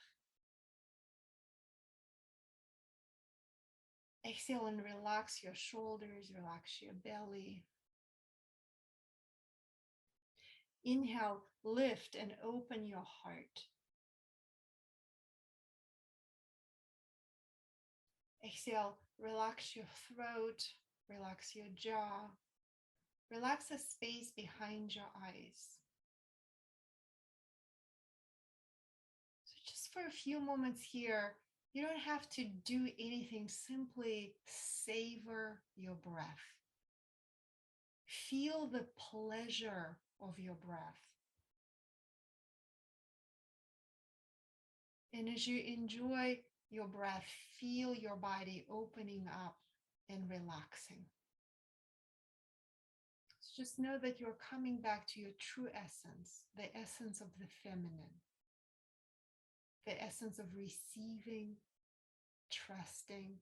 Exhale and relax your shoulders, relax your belly. Inhale, lift and open your heart. Exhale, relax your throat, relax your jaw, relax the space behind your eyes. So just for a few moments here, you don't have to do anything, simply savor your breath. Feel the pleasure of your breath. And as you enjoy your breath, feel your body opening up and relaxing. So just know that you're coming back to your true essence, the essence of the feminine, the essence of receiving, trusting,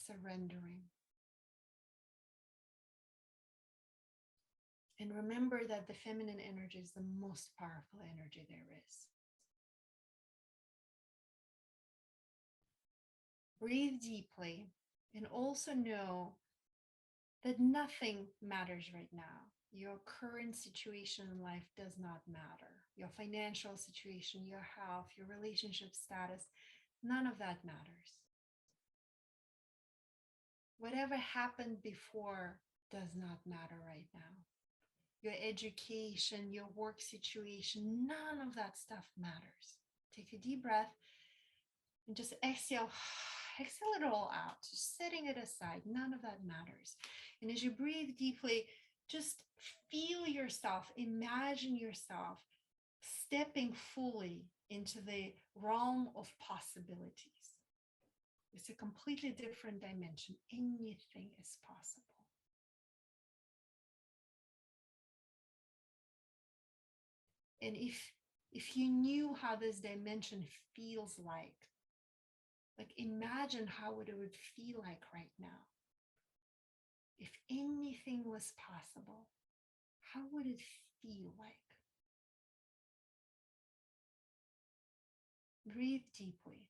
surrendering. And remember that the feminine energy is the most powerful energy there is. Breathe deeply and also know that nothing matters right now. Your current situation in life does not matter. Your financial situation, your health, your relationship status, none of that matters. Whatever happened before does not matter right now. Your education, your work situation, none of that stuff matters. Take a deep breath and just exhale. Exhale it all out, just setting it aside. None of that matters. And as you breathe deeply, just feel yourself, imagine yourself stepping fully into the realm of possibilities. It's a completely different dimension. Anything is possible. And if you knew how this dimension feels like imagine how it would feel like right now. If anything was possible, how would it feel like? Breathe deeply.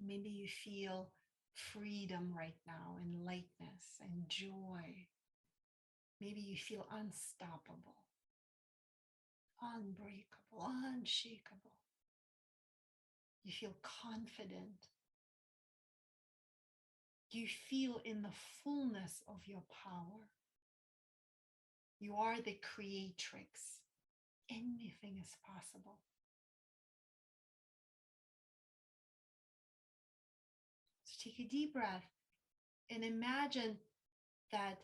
Maybe you feel freedom right now and lightness and joy. Maybe you feel unstoppable, unbreakable, unshakable. You feel confident. You feel in the fullness of your power. You are the creatrix. Anything is possible. So take a deep breath and imagine that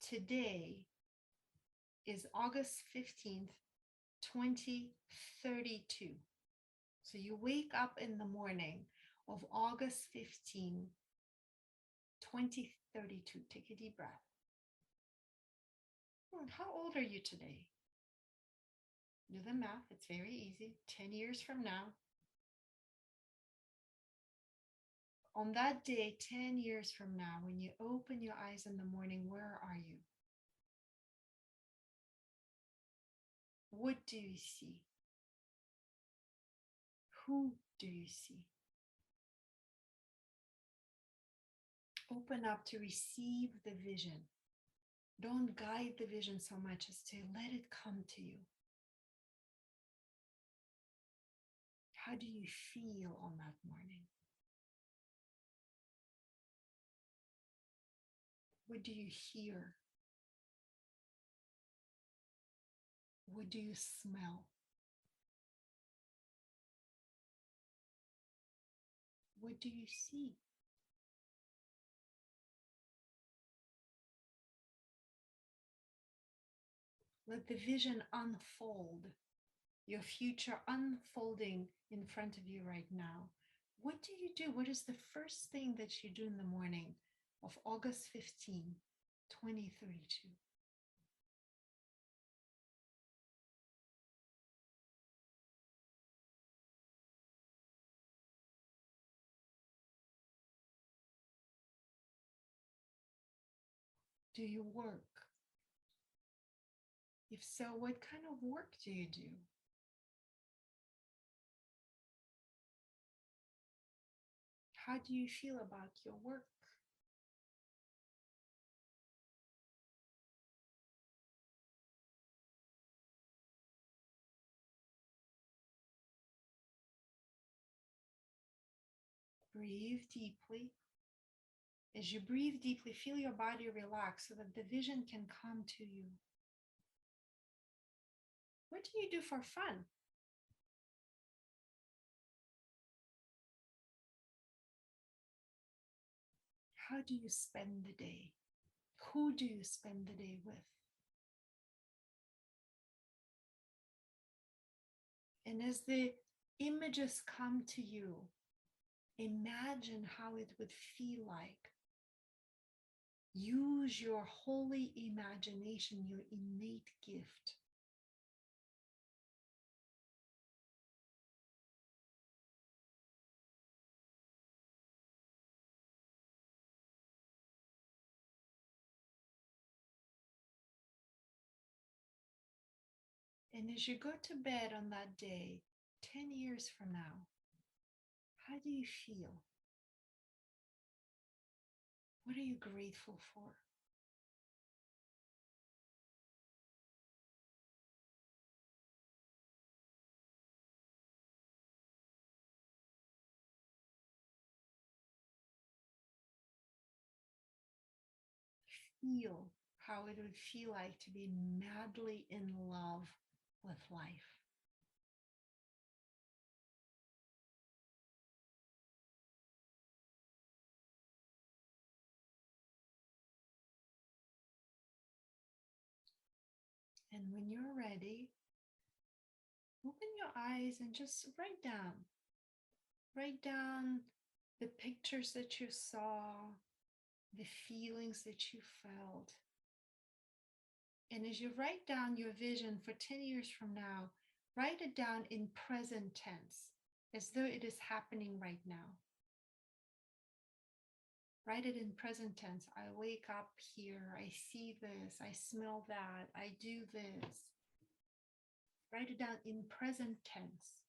today is August 15th, 2032. So you wake up in the morning of August 15, 2032. Take a deep breath. How old are you today? Do the math. It's very easy. 10 years from now. On that day, 10 years from now, when you open your eyes in the morning, where are you? What do you see? Who do you see? Open up to receive the vision. Don't guide the vision so much as to let it come to you. How do you feel on that morning? What do you hear? What do you smell? What do you see? Let the vision unfold, your future unfolding in front of you right now. What do you do? What is the first thing that you do in the morning of August 15, 2032? Do you work? If so, what kind of work do you do? How do you feel about your work? Breathe deeply. As you breathe deeply, feel your body relax so that the vision can come to you. What do you do for fun? How do you spend the day? Who do you spend the day with? And as the images come to you, imagine how it would feel like. Use your holy imagination, your innate gift. And as you go to bed on that day, 10 years from now, how do you feel? What are you grateful for? Feel how it would feel like to be madly in love with life. And when you're ready, open your eyes and just write down. Write down the pictures that you saw, the feelings that you felt. And as you write down your vision for 10 years from now, write it down in present tense, as though it is happening right now. Write it in present tense. I wake up here, I see this, I smell that, I do this. Write it down in present tense.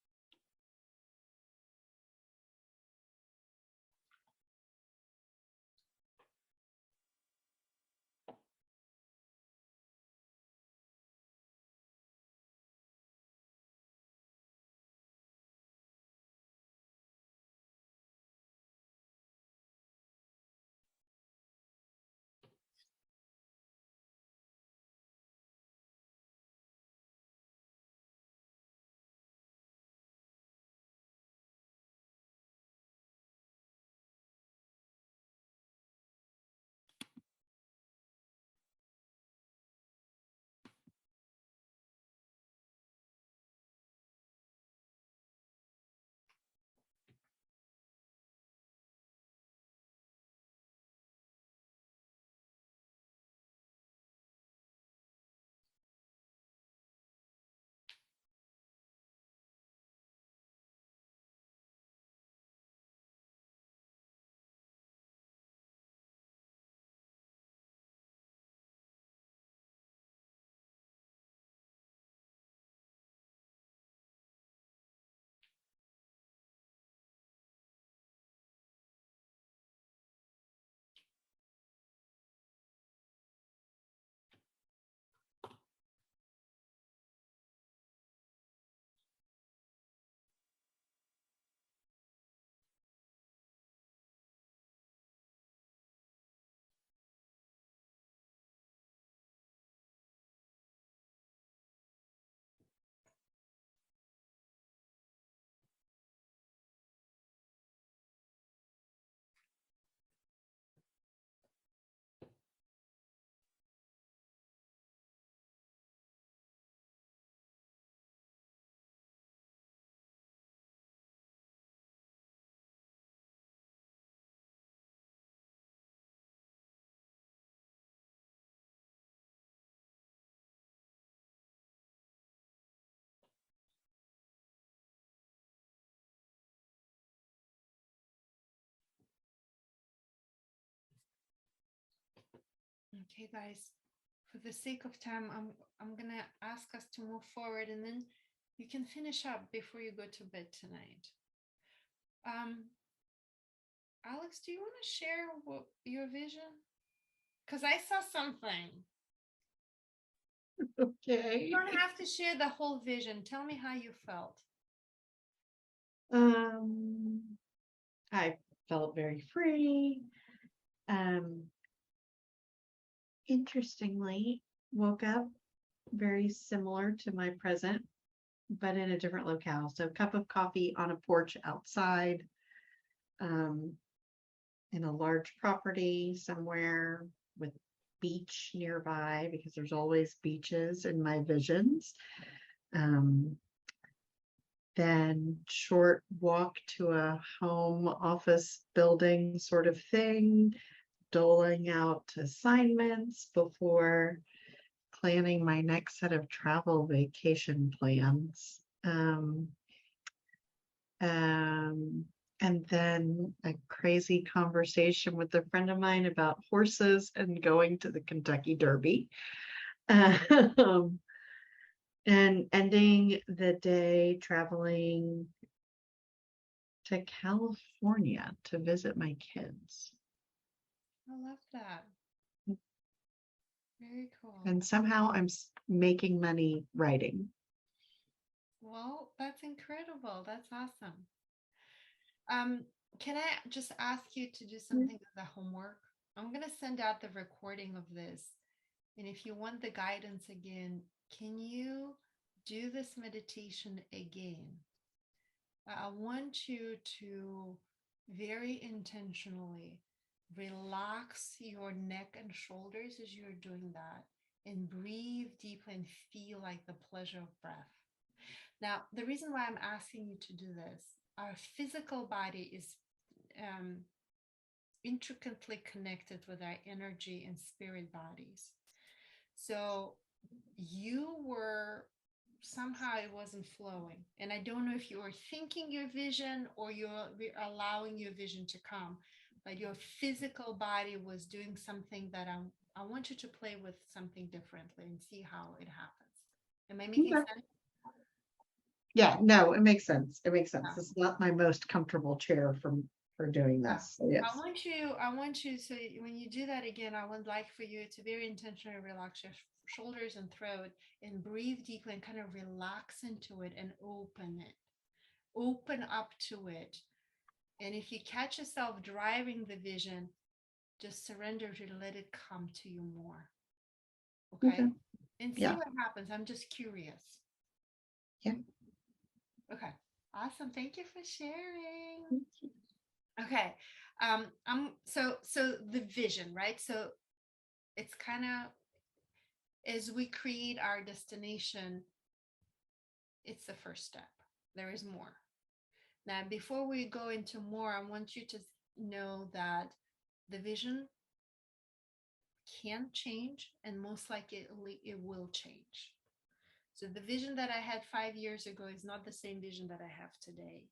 Okay, guys, for the sake of time, I'm gonna ask us to move forward, and then you can finish up before you go to bed tonight. Um, Alex, do you want to share what your vision? Because I saw something. Okay. You don't have to share the whole vision. Tell me how you felt. Um, I felt very free. Um, interestingly, woke up very similar to my present, but in a different locale. So, cup of coffee on a porch outside, um, in a large property somewhere with beach nearby because there's always beaches in my visions. Um, then short walk to a home office building sort of thing, doling out assignments before planning my next set of travel vacation plans. Um, and then a crazy conversation with a friend of mine about horses and going to the Kentucky Derby. Um, and ending the day traveling to California to visit my kids. I love that. Very cool. And somehow I'm making money writing. Well, that's incredible. That's awesome. Can I just ask you to do something as a homework? I'm gonna send out the recording of this. And if you want the guidance again, can you do this meditation again? I want you to very intentionally relax your neck and shoulders as you're doing that and breathe deeply and feel like the pleasure of breath. Now, the reason why I'm asking you to do this, our physical body is um, intricately connected with our energy and spirit bodies. So you were somehow it wasn't flowing. And I don't know if you were thinking your vision or you're allowing your vision to come, but your physical body was doing something that I want you to play with something differently and see how it happens. Am I making Okay. sense? Yeah, no, it makes sense. It makes sense. Yeah. It's not my most comfortable chair for doing Yeah. this. So yes. I want you, so when you do that again, I would like for you to very intentionally relax your shoulders and throat and breathe deeply and kind of relax into it and open up to it. And if you catch yourself driving the vision, just surrender to let it come to you more. Okay. Okay. And see Yeah. what happens. I'm just curious. Yeah. Okay. Awesome. Thank you for sharing. Okay. So the vision, right? So it's kind of as we create our destination, it's the first step. There is more. Now, before we go into more, I want you to know that the vision can change and most likely it will change. So the vision that I had 5 years ago is not the same vision that I have today.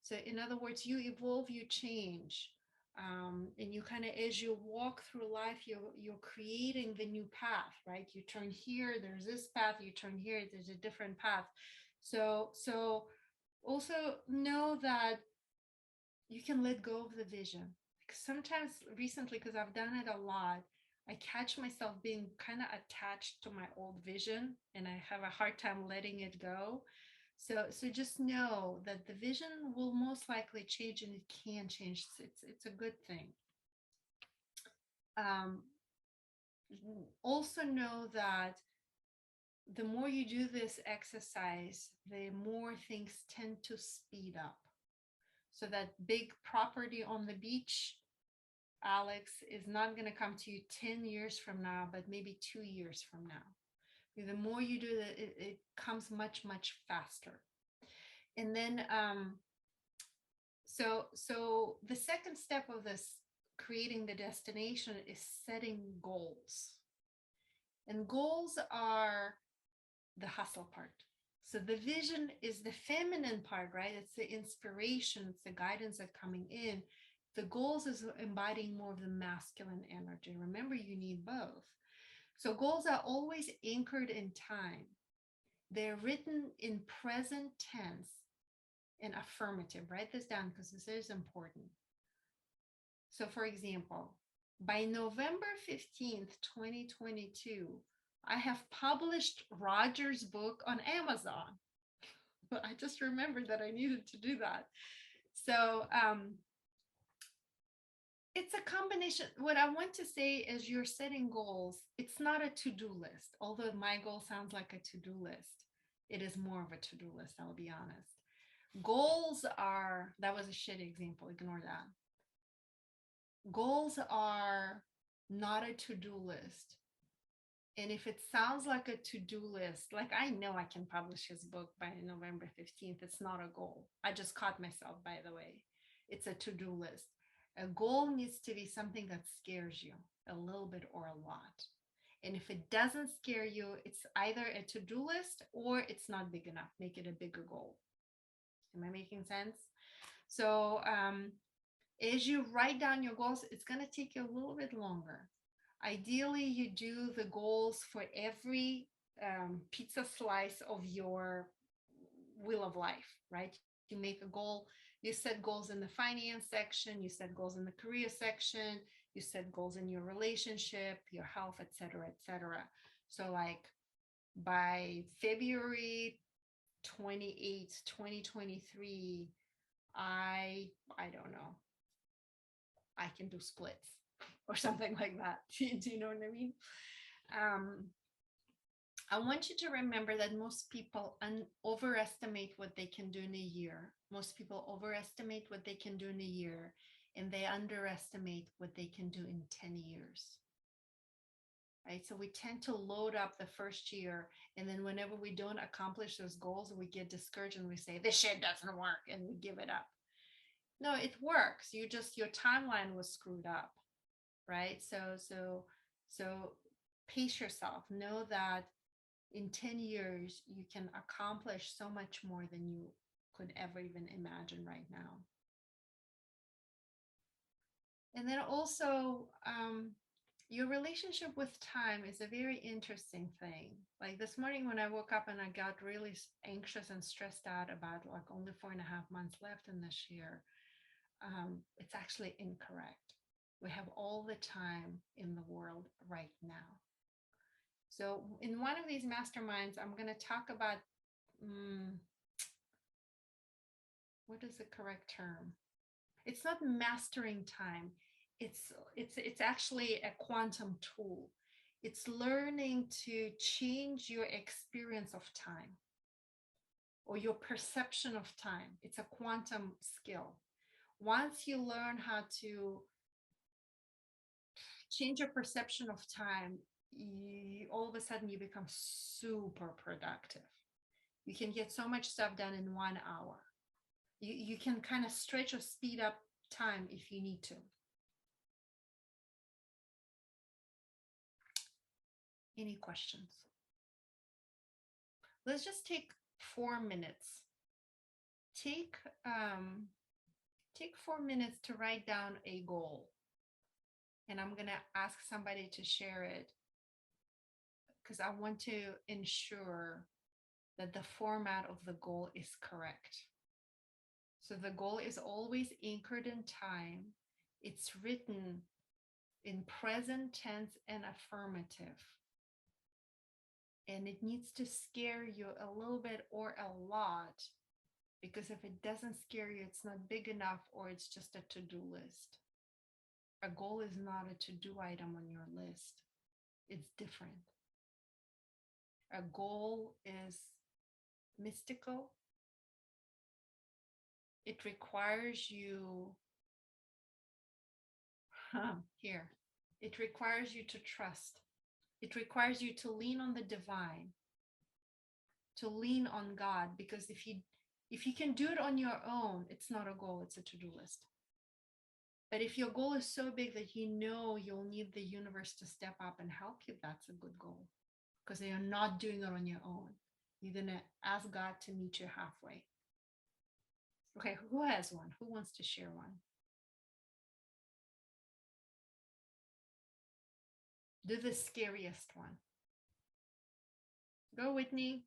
So in other words, you evolve, you change. And you kind of as you walk through life, you're creating the new path, right? You turn here, there's this path, you turn here, there's a different path. So also know that you can let go of the vision. Sometimes recently, because I've done it a lot, I catch myself being kind of attached to my old vision and I have a hard time letting it go. So just know that the vision will most likely change and it can change. It's a good thing. Um, also know that the more you do this exercise, the more things tend to speed up. So that big property on the beach, Alex, is not going to come to you 10 years from now, but maybe 2 years from now. The more you do that, it comes much, much faster. And then, so the second step of this creating the destination is setting goals. And goals are the hustle part. So the vision is the feminine part, right? It's the inspiration, it's the guidance that's coming in. The goals is embodying more of the masculine energy. Remember, you need both. So goals are always anchored in time. They're written in present tense and affirmative. Write this down because this is important. So, for example, by November 15th, 2022, I have published Roger's book on Amazon. I just remembered that I needed to do that. So, it's a combination. What I want to say is you're setting goals. It's not a to-do list, although my goal sounds like a to-do list. It is more of a to-do list, I'll be honest. Goals are, that was a shitty example, ignore that. Goals are not a to-do list. And if it sounds like a to-do list, like I know I can publish his book by November 15th, it's not a goal. I just caught myself, by the way. It's a to-do list. A goal needs to be something that scares you a little bit or a lot. And if it doesn't scare you, it's either a to-do list or it's not big enough. Make it a bigger goal. Am I making sense? So as you write down your goals, it's going to take you a little bit longer. Ideally, you do the goals for every pizza slice of your wheel of life, right? You make a goal. You set goals in the finance section. You set goals in the career section. You set goals in your relationship, your health, etc., etc. So like by February 28th, 2023, I don't know, I can do splits or something like that. Do you know what I mean? I want you to remember that most people overestimate what they can do in a year. Most people overestimate what they can do in a year, and they underestimate what they can do in 10 years. Right? So we tend to load up the first year, and then whenever we don't accomplish those goals, we get discouraged and we say, this shit doesn't work, and we give it up. No, it works. Your timeline was screwed up, right? So pace yourself. Know that in 10 years, you can accomplish so much more than you could ever even imagine right now. And then also, your relationship with time is a very interesting thing. Like this morning when I woke up and I got really anxious and stressed out about like only 4.5 months left in this year, it's actually incorrect. We have all the time in the world right now. So in one of these masterminds, I'm going to talk about, what is the correct term? It's not mastering time. It's actually a quantum tool. It's learning to change your experience of time or your perception of time. It's a quantum skill. Once you learn how to change your perception of time, all of a sudden you become super productive. You can get so much stuff done in 1 hour. You can kind of stretch or speed up time if you need to. Any questions? Let's just take 4 minutes. Take 4 minutes to write down a goal. And I'm going to ask somebody to share it because I want to ensure that the format of the goal is correct. So the goal is always anchored in time. It's written in present tense and affirmative. And it needs to scare you a little bit or a lot, because if it doesn't scare you, it's not big enough or it's just a to-do list. A goal is not a to-do item on your list. It's different. A goal is mystical. It requires you, it requires you to trust. It requires you to lean on the divine, to lean on God, because if you can do it on your own, it's not a goal, it's a to-do list. But if your goal is so big that you know you'll need the universe to step up and help you, that's a good goal, because you're not doing it on your own. You're going to ask God to meet you halfway. Okay, who has one? Who wants to share one? Do the scariest one. Go, Whitney.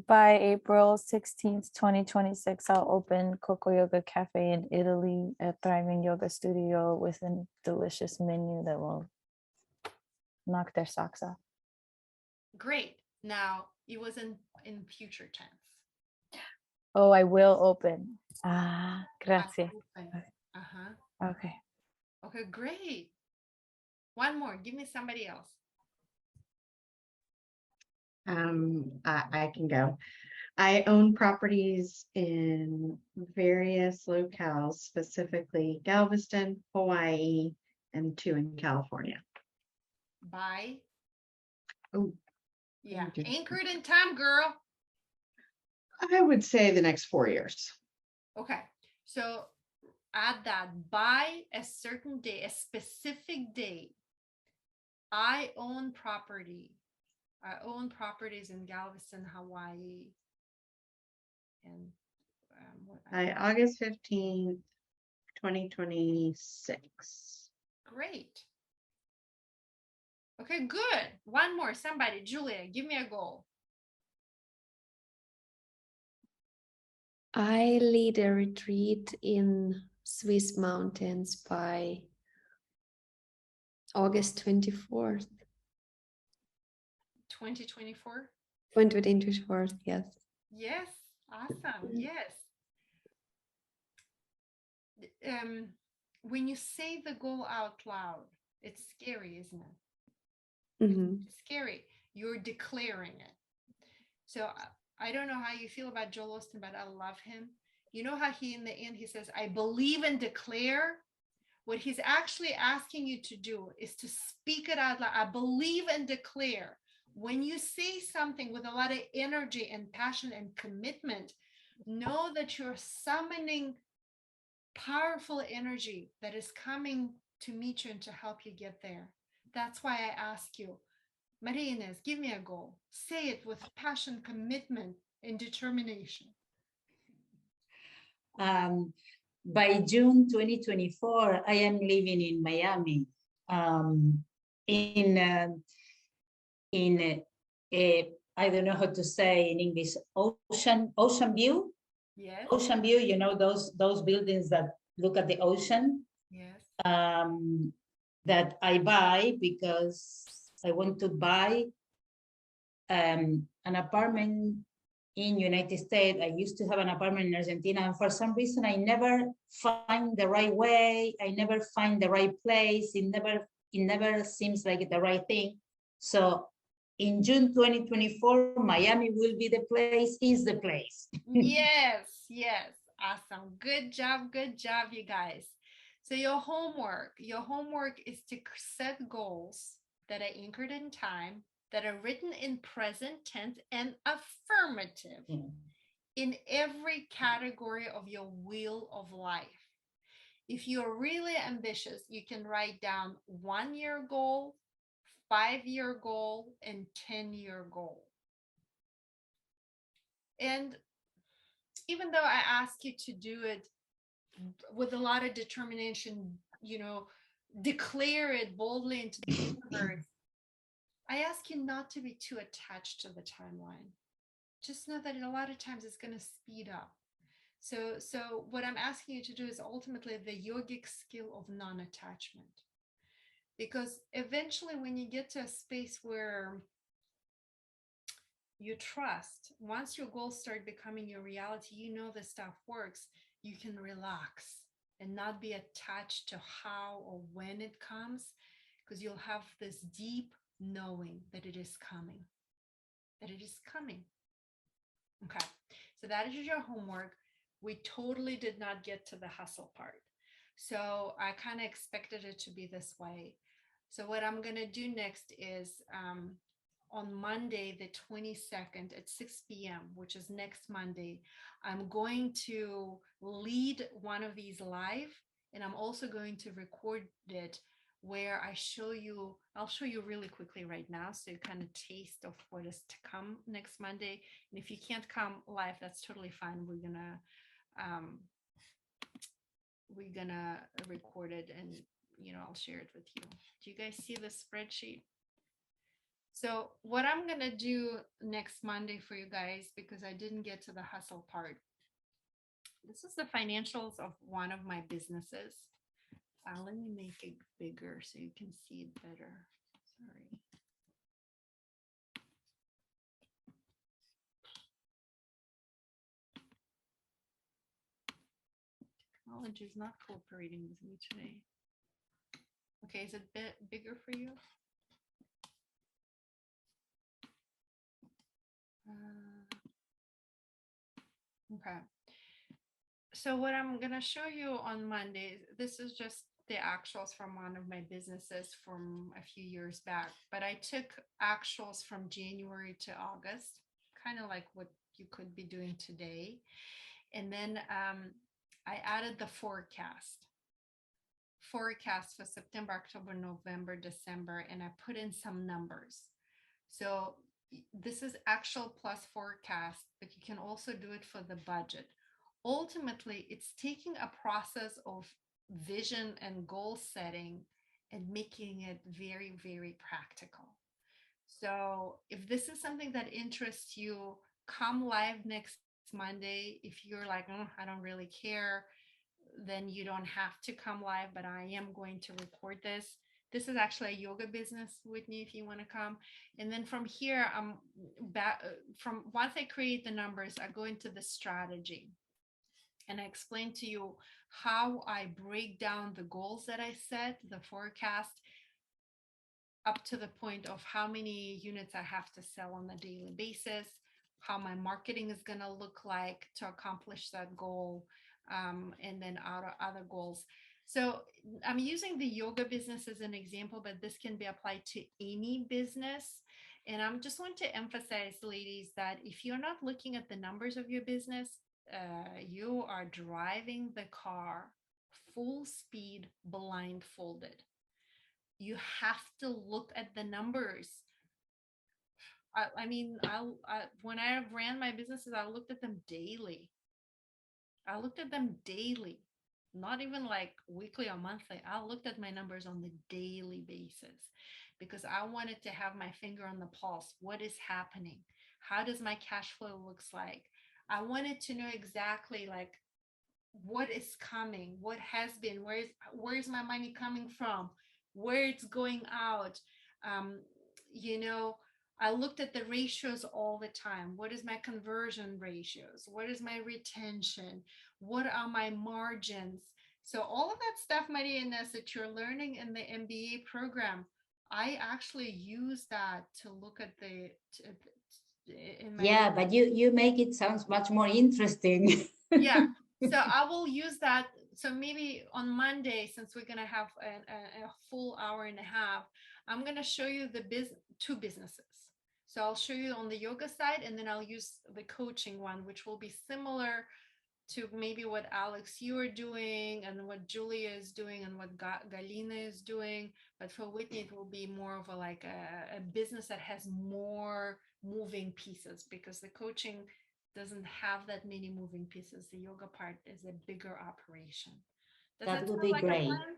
By April 16th, 2026, I'll open Coco Yoga Cafe in Italy, a thriving yoga studio with a delicious menu that will knock their socks off. Great. Now, it was in future tense. Oh, I will open. Ah, grazie. Uh-huh. Okay. Okay, great. One more. Give me somebody else. I can go. I own properties in various locales, specifically Galveston, Hawaii, and 2 in California. By, Oh, yeah, okay. anchored in time, girl. I would say the next 4 years. Okay, so add that by a certain day, a specific date. I own property. I own properties in Galveston, Hawaii, and By August 15th, 2026. Great. Okay, good. One more. Somebody, Julia, give me a goal. I lead a retreat in Swiss mountains by August 24th. 2024. 2024th, yes. Yes, awesome. Yes. When you say the goal out loud, it's scary, isn't it? Mm-hmm. It's scary. You're declaring it. So I don't know how you feel about Joel Osteen, but I love him. You know how he, in the end, he says, I believe and declare. What he's actually asking you to do is to speak it out loud. I believe and declare. When you say something with a lot of energy and passion and commitment, know that you're summoning powerful energy that is coming to meet you and to help you get there. That's why I ask you, Maria Inez, give me a goal. Say it with passion, commitment, and determination. By June 2024, I am living in Miami. I don't know how to say in English, ocean view. Yes. Ocean view, you know, those buildings that look at the ocean. Yes. That I buy because I want to buy an apartment in United States. I used to have an apartment in Argentina, and for some reason I never find the right way. I never find the right place. It never seems like the right thing. So in June 2024, Miami will be the place, is the place. Yes, yes. Awesome. Good job, you guys. So your homework is to set goals that are anchored in time, that are written in present tense and affirmative in every category of your wheel of life. If you're really ambitious, you can write down 1-year goal, 5-year goal, and 10-year goal. And even though I ask you to do it with a lot of determination, declare it boldly into the universe, I ask you not to be too attached to the timeline. Just know that a lot of times it's going to speed up. So what I'm asking you to do is ultimately the yogic skill of non-attachment. Because eventually when you get to a space where you trust, once your goals start becoming your reality, you know this stuff works, you can relax and not be attached to how or when it comes, because you'll have this deep knowing that it is coming, Okay, so that is your homework. We totally did not get to the hustle part. So I kind of expected it to be this way. So what I'm going to do next is on Monday, the 22nd at 6 p.m., which is next Monday, I'm going to lead one of these live, and I'm also going to record it where I'll show you really quickly right now, so you kind of taste of what is to come next Monday. And if you can't come live, that's totally fine. We're gonna record it and I'll share it with you. Do you guys see the spreadsheet? So what I'm going to do next Monday for you guys, because I didn't get to the hustle part. This is the financials of one of my businesses. Let me make it bigger so you can see it better. Sorry. Technology is not cooperating with me today. Okay, is it a bit bigger for you? Okay. So what I'm going to show you on Monday, this is just the actuals from one of my businesses from a few years back, but I took actuals from January to August, kind of like what you could be doing today. And then I added the forecast for September, October, November, December, and I put in some numbers. So this is actual plus forecast, but you can also do it for the budget. Ultimately, it's taking a process of vision and goal setting and making it very, very practical. So if this is something that interests you, come live next Monday. If you're like, I don't really care, then you don't have to come live, but I am going to record this. This is actually a yoga business, Whitney, if you want to come. And then from here, I'm back from once I create the numbers, I go into the strategy. And I explain to you how I break down the goals that I set, the forecast, up to the point of how many units I have to sell on a daily basis, how my marketing is going to look like to accomplish that goal, and then other goals. So I'm using the yoga business as an example, but this can be applied to any business. And I'm just want to emphasize, ladies, that if you're not looking at the numbers of your business, you are driving the car full speed, blindfolded. You have to look at the numbers. I mean, when I ran my businesses, I looked at them daily. Not even like weekly or monthly. I looked at my numbers on the daily basis because I wanted to have my finger on the pulse. What is happening? How does my cash flow looks like? I wanted to know exactly like what is coming, what has been, where's my money coming from, where it's going out. You know, I looked at the ratios all the time. What is my conversion ratios? What is my retention? What are my margins? So all of that stuff, Maria Ines, that you're learning in the MBA program, I actually use that to look at in my Yeah, but you make it sounds much more interesting. yeah. So I will use that. So maybe on Monday, since we're going to have a full hour and a half, I'm going to show you two businesses. So I'll show you on the yoga side, and then I'll use the coaching one, which will be similar to maybe what Alex, you are doing, and what Julia is doing, and what Galina is doing. But for Whitney, it will be more of a business that has more moving pieces, because the coaching doesn't have that many moving pieces. The yoga part is a bigger operation. That would sound be like a great. plan?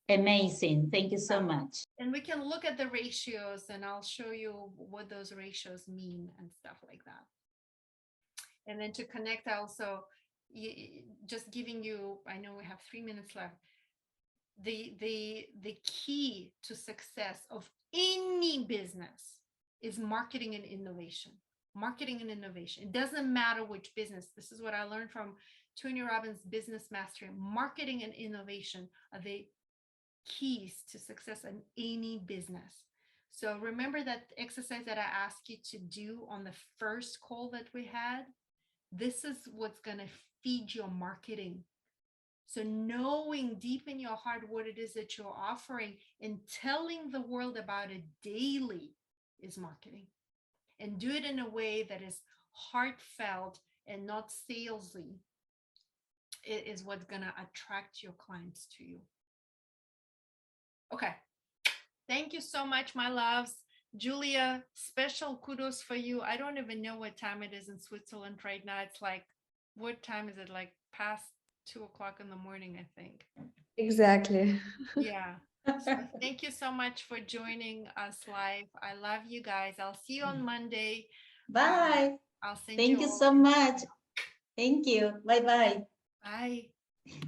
Amazing. Thank you so much. And we can look at the ratios, and I'll show you what those ratios mean and stuff like that. And then to connect, also just giving you, I know we have 3 minutes left. The key to success of any business is marketing and innovation. Marketing and innovation. It doesn't matter which business. This is what I learned from Tony Robbins' Business Mastery. Marketing and innovation are the keys to success in any business. So remember that exercise that I asked you to do on the first call that we had. This is what's going to feed your marketing. So knowing deep in your heart what it is that you're offering and telling the world about it daily is marketing. And do it in a way that is heartfelt and not salesy. It is what's going to attract your clients to you. Okay. Thank you so much, my loves. Julia, special kudos for you. I don't even know what time it is in Switzerland right now. It's like, what time is it? Like past 2 o'clock in the morning, I think. Exactly. Yeah. So thank you so much for joining us live. I love you guys. I'll see you on Monday. Bye. I'll send Thank you you all so the much. Thank you. Bye bye. bye.